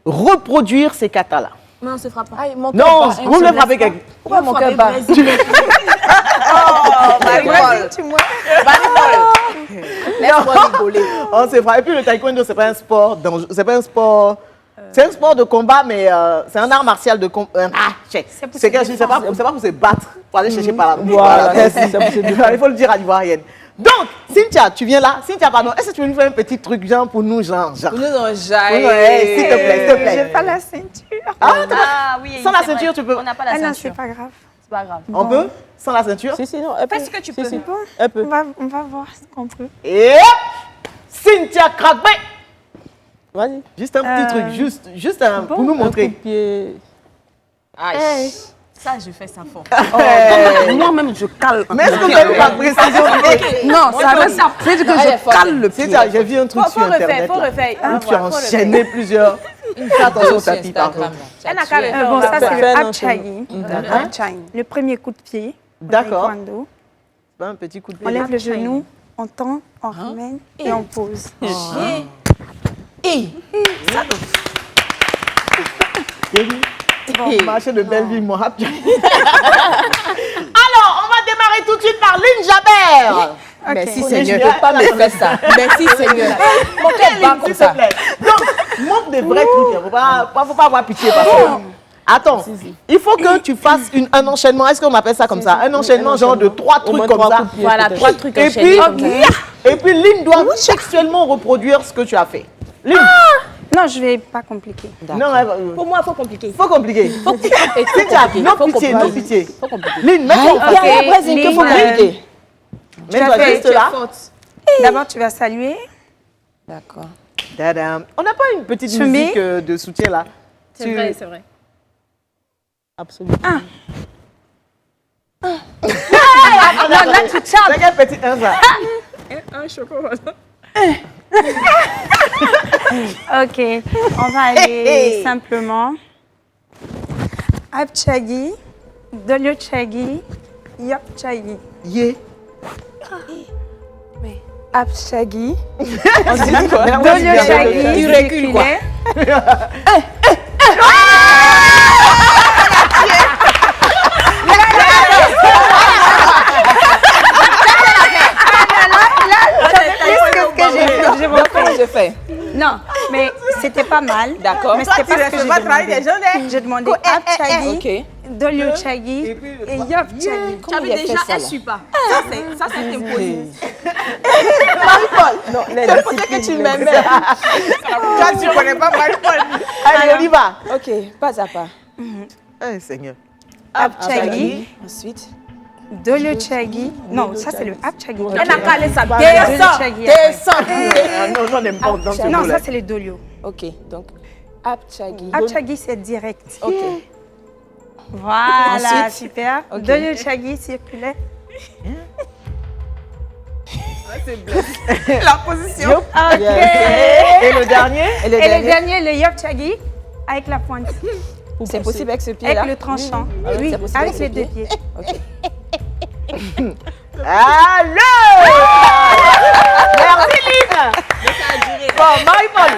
reproduire ces katas-là. Mais on se frappe pas. Non, vous me le frappez quelqu'un. Pourquoi mon cœur bat? Laisse-moi rigoler. On se frappe. Et puis, le taekwondo, c'est pas un sport dangereux. C'est pas un sport... C'est un sport de combat, mais c'est un art martial de combat. C'est pas pour se battre, pour aller chercher par là. Voilà, il faut le dire à l'Ivoirienne. Donc, Cynthia, tu viens là. Cynthia, pardon, est-ce que tu veux nous faire un petit truc, genre, pour nous, genre? Pour nous, on jaille. S'il te plaît, s'il te plaît. J'ai pas la ceinture. Oui. Sans la ceinture, tu peux. On n'a pas la Ah non, ceinture. c'est pas grave. C'est pas grave. On peut? Sans la ceinture? Si, non, elle peut. Fais ce que tu peux. Bon, Elle peut. on va voir ce qu'on peut. Et Cynthia Kragbe. Vas-y. Juste un petit truc, juste un, pour nous montrer. Un coup de pied. Aïe. Ça, je fais ça fort. Moi-même, je cale. Mais est-ce que vous avez pas précision? Non, ça veut dire que je cale le pied. Cynthia, j'ai vu un truc sur Internet. Faut refaire. Où tu as enchaîné plusieurs. Fais attention au tapis, par contre. Elle n'a qu'à le faire. Bon, ça, c'est Fais le un Apchai. Le premier coup de pied. D'accord. Taekwondo. C'est pas un petit coup de On pied. lève le genou, on tend, on ramène et on pose. Marché de Belleville, mon rap. Alors, on va démarrer tout de suite par Lynn Jabert. Merci Seigneur, je ne peux pas me faire ça. Merci Seigneur. Mon cœur bat comme ça. Donc, montre des vrais trucs. Il ne faut pas avoir pitié. Parce que... Attends, il faut que tu fasses un enchaînement. Est-ce qu'on appelle ça comme ça? Un enchaînement genre de 3 trucs comme ça. Voilà, 3 trucs Et enchaînés puis, comme ça. et puis Lynn doit textuellement reproduire ce que tu as fait. Lynn. Non, je vais pas compliquer. Non, Pour moi, il faut compliquer. faut compliquer. Cynthia, Non pitié, non pitié. Faut compliquer. Lynn, mets-toi en face. Lynn, faut compliquer. Mets-toi juste là. D'abord, tu vas saluer. D'accord. Tadam. On n'a pas une petite Tu musique de soutien là? C'est vrai, c'est vrai. Absolument. Non, là, tu tapes. C'est quel petit un ça? Un chocolat. Ok, on va aller simplement. Apchagi, Dolyochagi, Yopchagi. Yeah. Apchagi. Dolyochagi, Tu recules quoi? Comment je fais? Non, mais c'était pas mal. D'accord. Mais c'était pas ce que j'ai demandé. J'ai demandé Apchagi, Ok. Dolyochagi et Yopchagi. Comment il a fait ça là? pas. Ça, c'est impossible. Non, C'est pour ça que tu m'aimes. Toi, tu connais pas Marie-Paul. Allez, on y va. Ok, pas à pas. Eh, Seigneur. Apchagi, Ensuite. Dolyochagi. Non, ça c'est le Apchagi. Elle a calé ça. Dolyochagi. Non, non, n'aime pas dans ce Non, mot-là. ça c'est le Dolyo. Ok, donc Apchagi. Apchagi c'est direct. Ok. Voilà, Ensuite. super. Ok. Dolyochagi circulaire. La position. Ok. Et le dernier? Et le dernier, le Yopchagi avec la pointe. C'est possible avec ce pied-là? Avec le tranchant. Oui, c'est possible avec avec les ce deux pied? pieds. Ok. Allô! Merci, Lynn! Bon, Marie-Paul.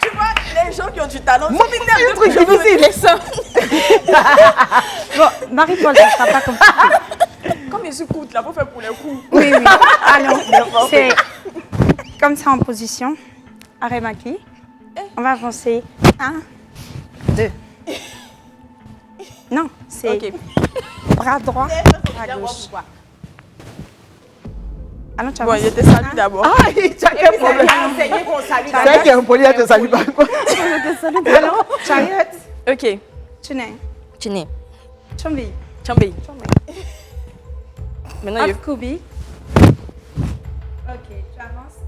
Tu vois, les gens qui ont du talent, Mon petit truc difficile. Les seins. Bon, Marie-Paul, ça ne sera pas compliqué. comme je suis courte là, pour faire pour les coups. Oui, oui. Alors, c'est comme ça en position. Arrêt-maquis. On va avancer. 1, 2. Non, c'est bras droit, bras gauche. Alors, tu Bon, avances. je te salue d'abord. Ah, il t'a quel problème? enseigné qu'on salue C'est vrai qu'il y a un poli, elle te salue pas. Alors, chariot, Ok. tunnel, Chini. chombi, Chambi. Maintenant, off kubi. Ok, tu avances.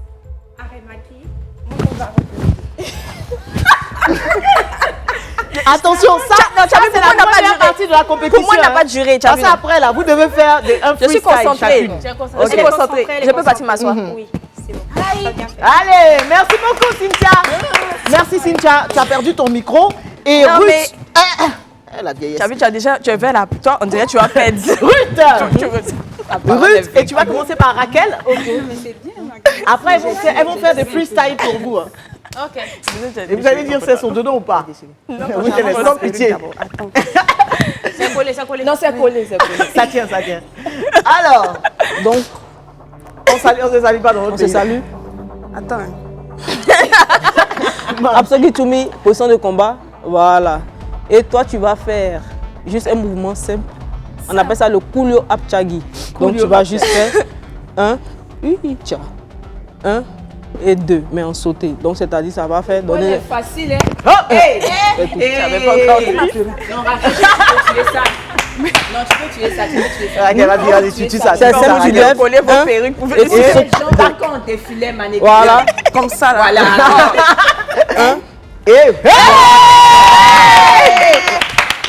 Arrêt-maquis. Attention, ça, c'est la première partie de la compétition. Pour moi, il n'a pas de durée. Parce qu'après, là, vous devez faire un Je suis freestyle concentrée. chacune. Je suis concentrée. Je peux partir m'asseoir. Oui, c'est bon. T'as bien fait. Allez, merci beaucoup, Cynthia. Merci, Cynthia. Tu as perdu ton micro. Et Non, Ruth. mais- La vieillesse. Tu as vu, tu es vers la. Toi, on dirait que tu vas perdre. Ruth. Ruth, et tu vas commencer par Raquel. Après, elles vont faire des freestyles pour vous. hein. Ok. Et vous allez dire si elles sont dedans ou pas. Oui, elle est sans pitié. C'est collé, c'est collé. Non, c'est collé, c'est collé. Ça tient, ça tient. Alors, donc, on se salue pas dans notre On se pays. salue. Attends. Apchagi Tumi, position de combat. Voilà. Et toi, tu vas faire juste un mouvement simple. On appelle ça le Kulyo Apchagi. Donc, tu vas juste faire 1, 1 et 2, mais en sauté. Donc, c'est-à-dire, ça va faire donner. Facile, hein? Oh, hey, J'avais pas encore compris. Non, Raquel, tu peux tuer ça. Non, tu peux tuer ça, tu peux tuer ça. Raquel, vas-y, tu tues ça. C'est simple, tu lèves. Coller vos un, perruques pour et tu faire. sautes. Les gens, par contre, défilaient mannequin. Voilà, comme ça. Là. Voilà. Et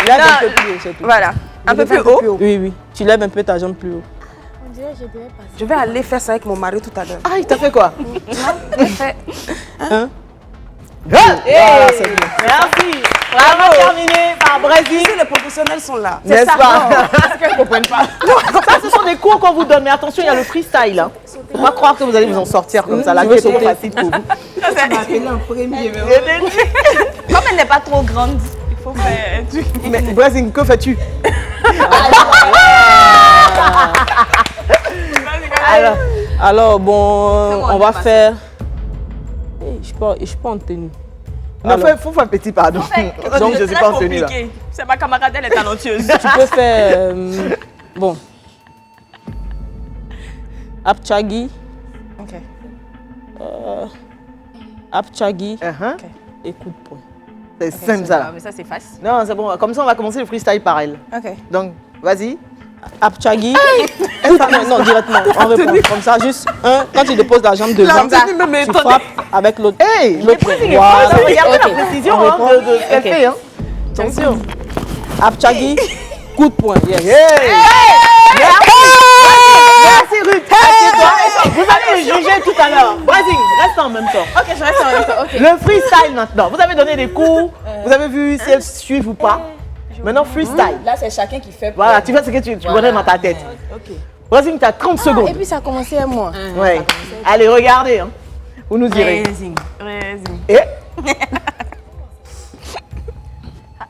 Lève un peu plus haut, c'est tout. Voilà. Un peu plus haut. Oui, oui. Tu lèves un peu ta jambe plus haut. Je vais aller faire ça avec mon mari tout à l'heure. Ah, il t'a fait quoi? Un. Voilà, c'est bien. Merci. Bravo. Terminé par Brésil. Si les professionnels sont là. N'est-ce pas? Parce qu'elles ne comprennent pas. Ça, ce sont des cours qu'on vous donne. Mais attention, il y a le freestyle. Hein. Faut pas croire que vous allez vous en sortir comme ça. La vie est trop facile pour vous. Comme elle n'est pas trop grande, il faut faut faire un truc. Mais Brazing, que fais-tu? Alors, bon, on va faire... Je suis pas en tenue. Non, il faut faire un petit pardon. Donc, je ne suis pas en tenue là. C'est ma camarade, elle est talentueuse. Tu peux faire... bon. Apchagi. Ok. Apchagi et coup de poing. C'est simple ça là. Mais ça, c'est facile. Non, c'est bon. Comme ça, on va commencer le freestyle par elle. Ok. Donc, vas-y. Apchagi. Non, directement. On répond comme ça, juste un. Quand tu déposes la jambe devant, tu frappes avec l'autre. Hey, l'autre. Voilà. Regardez la précision de ce qu'elle fait. Hein. Attention. Apchagi, coup de poing. Yes. Merci Ruth. Vous allez le juger tout à l'heure. Brazing, reste en même temps. Ok, je reste en même temps. Ok. Le freestyle maintenant. Vous avez donné des coups. Vous avez vu si elles suivent ou pas. Maintenant, freestyle. Là, c'est chacun qui fait. Voilà, tu fais ce que tu connais dans ta tête. Ok. Brazing, tu as 30 secondes. Et puis ça a commencé à moi. Ouais. Allez, regardez. Hein. Vous nous direz. Et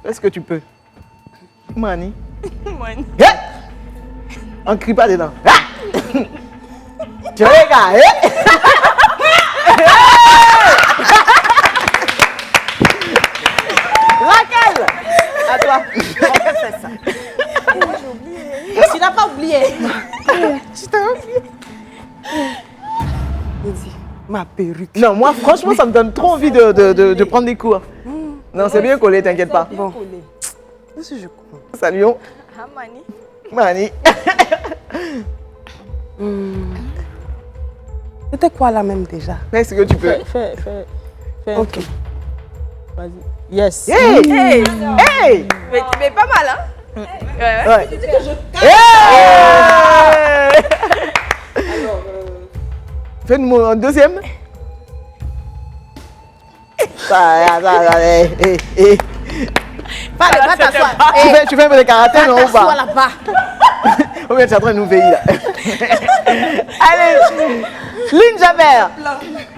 est-ce que tu peux? Mani. On ne crie pas dedans. Tu regardes. Raquel, à toi. Tu n'as pas oublié. Tu t'as oublié. Ma perruque. Non, moi, franchement, ça me donne trop envie de prendre des cours. Non, c'est bien collé, t'inquiète pas. Bon. Si je comprends. Saluons. Mani. C'était quoi là même déjà? Fais ce que tu peux. Fais. Ok. Vas-y. Yes. Hey! Hey! Mais pas mal, hein? Ouais. Fais-nous un deuxième. Va t'asseoir. Tu fais un peu de karaté, non ou T'assois pas? là-bas. Ou bien tu es en train de nous veiller là. Allez, Lynn Javert.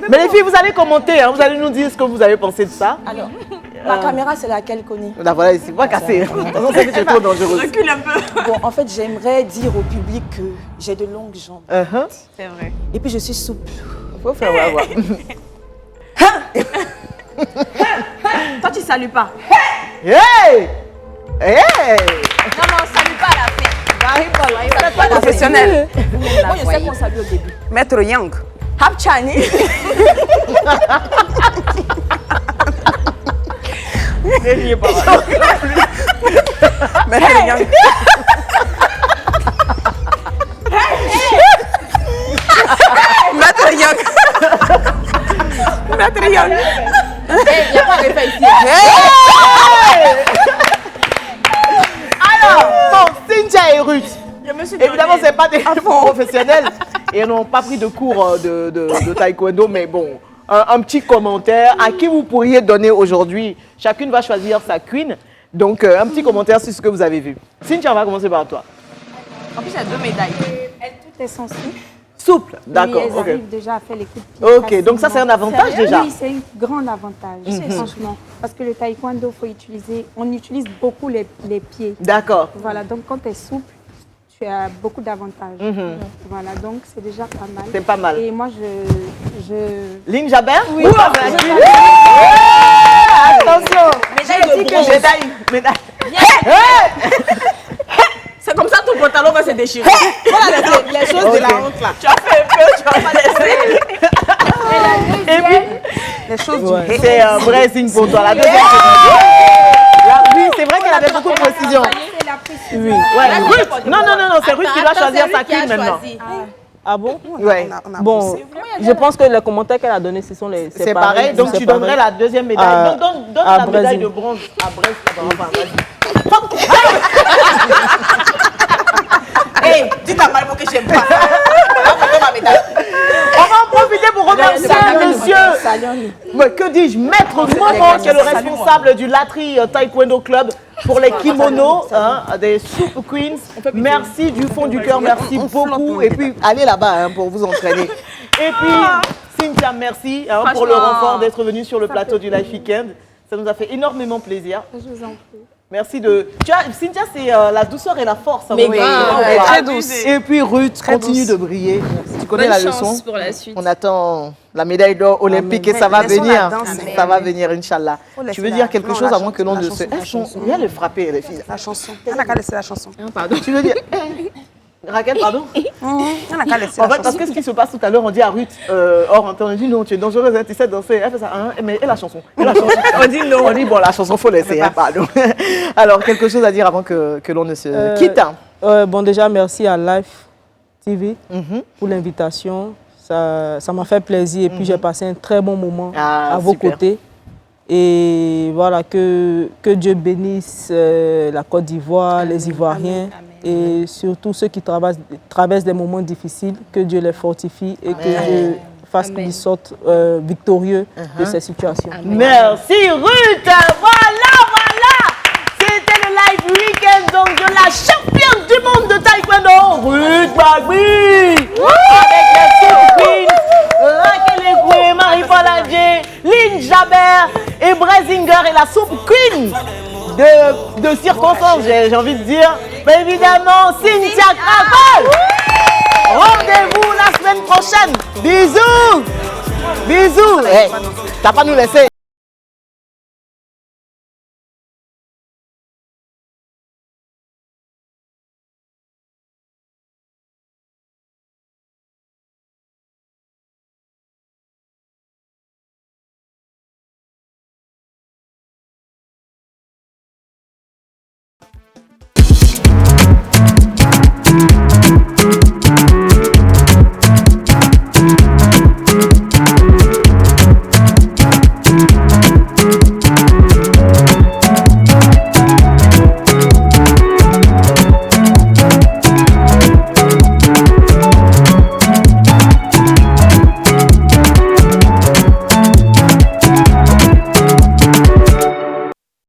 Mais les filles, vous allez commenter, hein, vous allez nous dire ce que vous avez pensé de ça. Alors, la caméra, c'est laquelle, Connie? Là, voilà, c'est pas cassé. Attention, c'est que tu es trop dangereuse. Recule un peu. Bon, en fait, j'aimerais dire au public que j'ai de longues jambes. C'est vrai. Et puis, je suis souple. Faut faire voir. Toi, tu salues pas. Hey! Hey! Non, non, salue pas à la fin. C'est pas Professionnel. Moi, je sais qu'on salue au début. Maître Yang. Hapchani. Maître Yang. Maître Yang. Maître Yang. Il n'y a pas de fait ici. Alors, bon, Cynthia et Ruth. Évidemment, ce n'est pas des professionnels et elles n'ont pas pris de cours de taekwondo, mais bon, un petit commentaire à qui vous pourriez donner aujourd'hui. Chacune va choisir sa queen. Donc, un petit commentaire sur ce que vous avez vu. Cynthia, on va commencer par toi. En plus, il y a 2 médailles. Elles toutes elles sont souples. Souple, d'accord. Oui, elles Ok. arrivent déjà à faire les coups de pied. Ok, donc ça, c'est un avantage déjà. Oui, c'est un grand avantage, franchement. Parce que le taekwondo, on utilise beaucoup les pieds. D'accord. Voilà, donc quand tu es souple, tu as beaucoup d'avantages. Voilà, donc c'est déjà pas mal. C'est pas mal. Et moi, je... Lynn Jabert? Oui, Ouh, moi, bah, je- oui. Attention. Médaille de bronze. Médaille. C'est comme ça ton pantalon va se déchirer. Voilà les choses de la honte là. Tu as fait un peu, tu vas pas laisser. Et puis, Les choses du c'est un vrai signe pour toi. La deuxième, oui, c'est vrai qu'elle avait beaucoup de précision. Oui. Ouais, Ruth. Non, c'est Ruth qui doit choisir sa queen maintenant. Ah bon? Ouais. Bon, je pense que les commentaires qu'elle a donnés, ce sont les... C'est pareil, donc tu donnerais la deuxième médaille. À- Donne à la médaille Brésil. de bronze à Brest. Enfin, vas-y. Hey, dis ta mal pour que j'aime pas. On va en profiter pour remercier monsieur, mais que dis-je, maître Momo, qui est le responsable du Latri Taekwondo Club pour les kimonos, hein, des Soup Queens. Merci du fond du cœur, merci beaucoup. Et puis, allez là-bas hein, pour vous entraîner. Et puis, Cynthia, merci hein, pour le renfort d'être venue sur le plateau du Life Weekend. Ça nous a fait énormément plaisir. Je vous en prie. Merci de... Tu vois, Cynthia, c'est la douceur et la force. Mais oui, elle est très douce. Et puis Ruth, continue de briller. Tu connais la leçon. pour la suite. On attend la médaille d'or olympique et ça va venir. Ça va venir, Inch'Allah. Tu veux dire quelque chose avant que l'on ne se... Viens le frapper, les filles. La chanson. On n'a qu'à laisser la chanson. Pardon. Tu veux dire... Raquel, pardon. On n'a qu'à laisser En la fait, parce chanson. que ce qui se passe tout à l'heure, on dit à Ruth, hors antenne, on dit non, tu es dangereuse, hein, tu sais danser. Elle fait ça, hein, mais et la chanson, et la chanson. On dit non. On dit bon, la chanson, faut laisser, hein, pardon. Alors, quelque chose à dire avant que l'on ne se quitte. Bon, déjà, merci à Life TV pour l'invitation. Ça m'a fait plaisir et puis j'ai passé un très bon moment à vos côtés. Et voilà, que Dieu bénisse la Côte d'Ivoire, les Ivoiriens et surtout ceux qui traversent des moments difficiles, que Dieu les fortifie et que Dieu fasse qu'ils sortent victorieux de ces situations. Merci Ruth. Voilà. C'était le live week-end donc de la championne du monde de taekwondo, Ruth Gbagui. Avec les surprises, Raquel Egwe, Marie-Paul Adjé, Lynn Jabert et Brasinger et la soupe queen de circonstances, j'ai envie de dire. Mais évidemment, Cynthia Krakol. Rendez-vous la semaine prochaine. Bisous. Bisous. Hey, t'as pas nous laissé.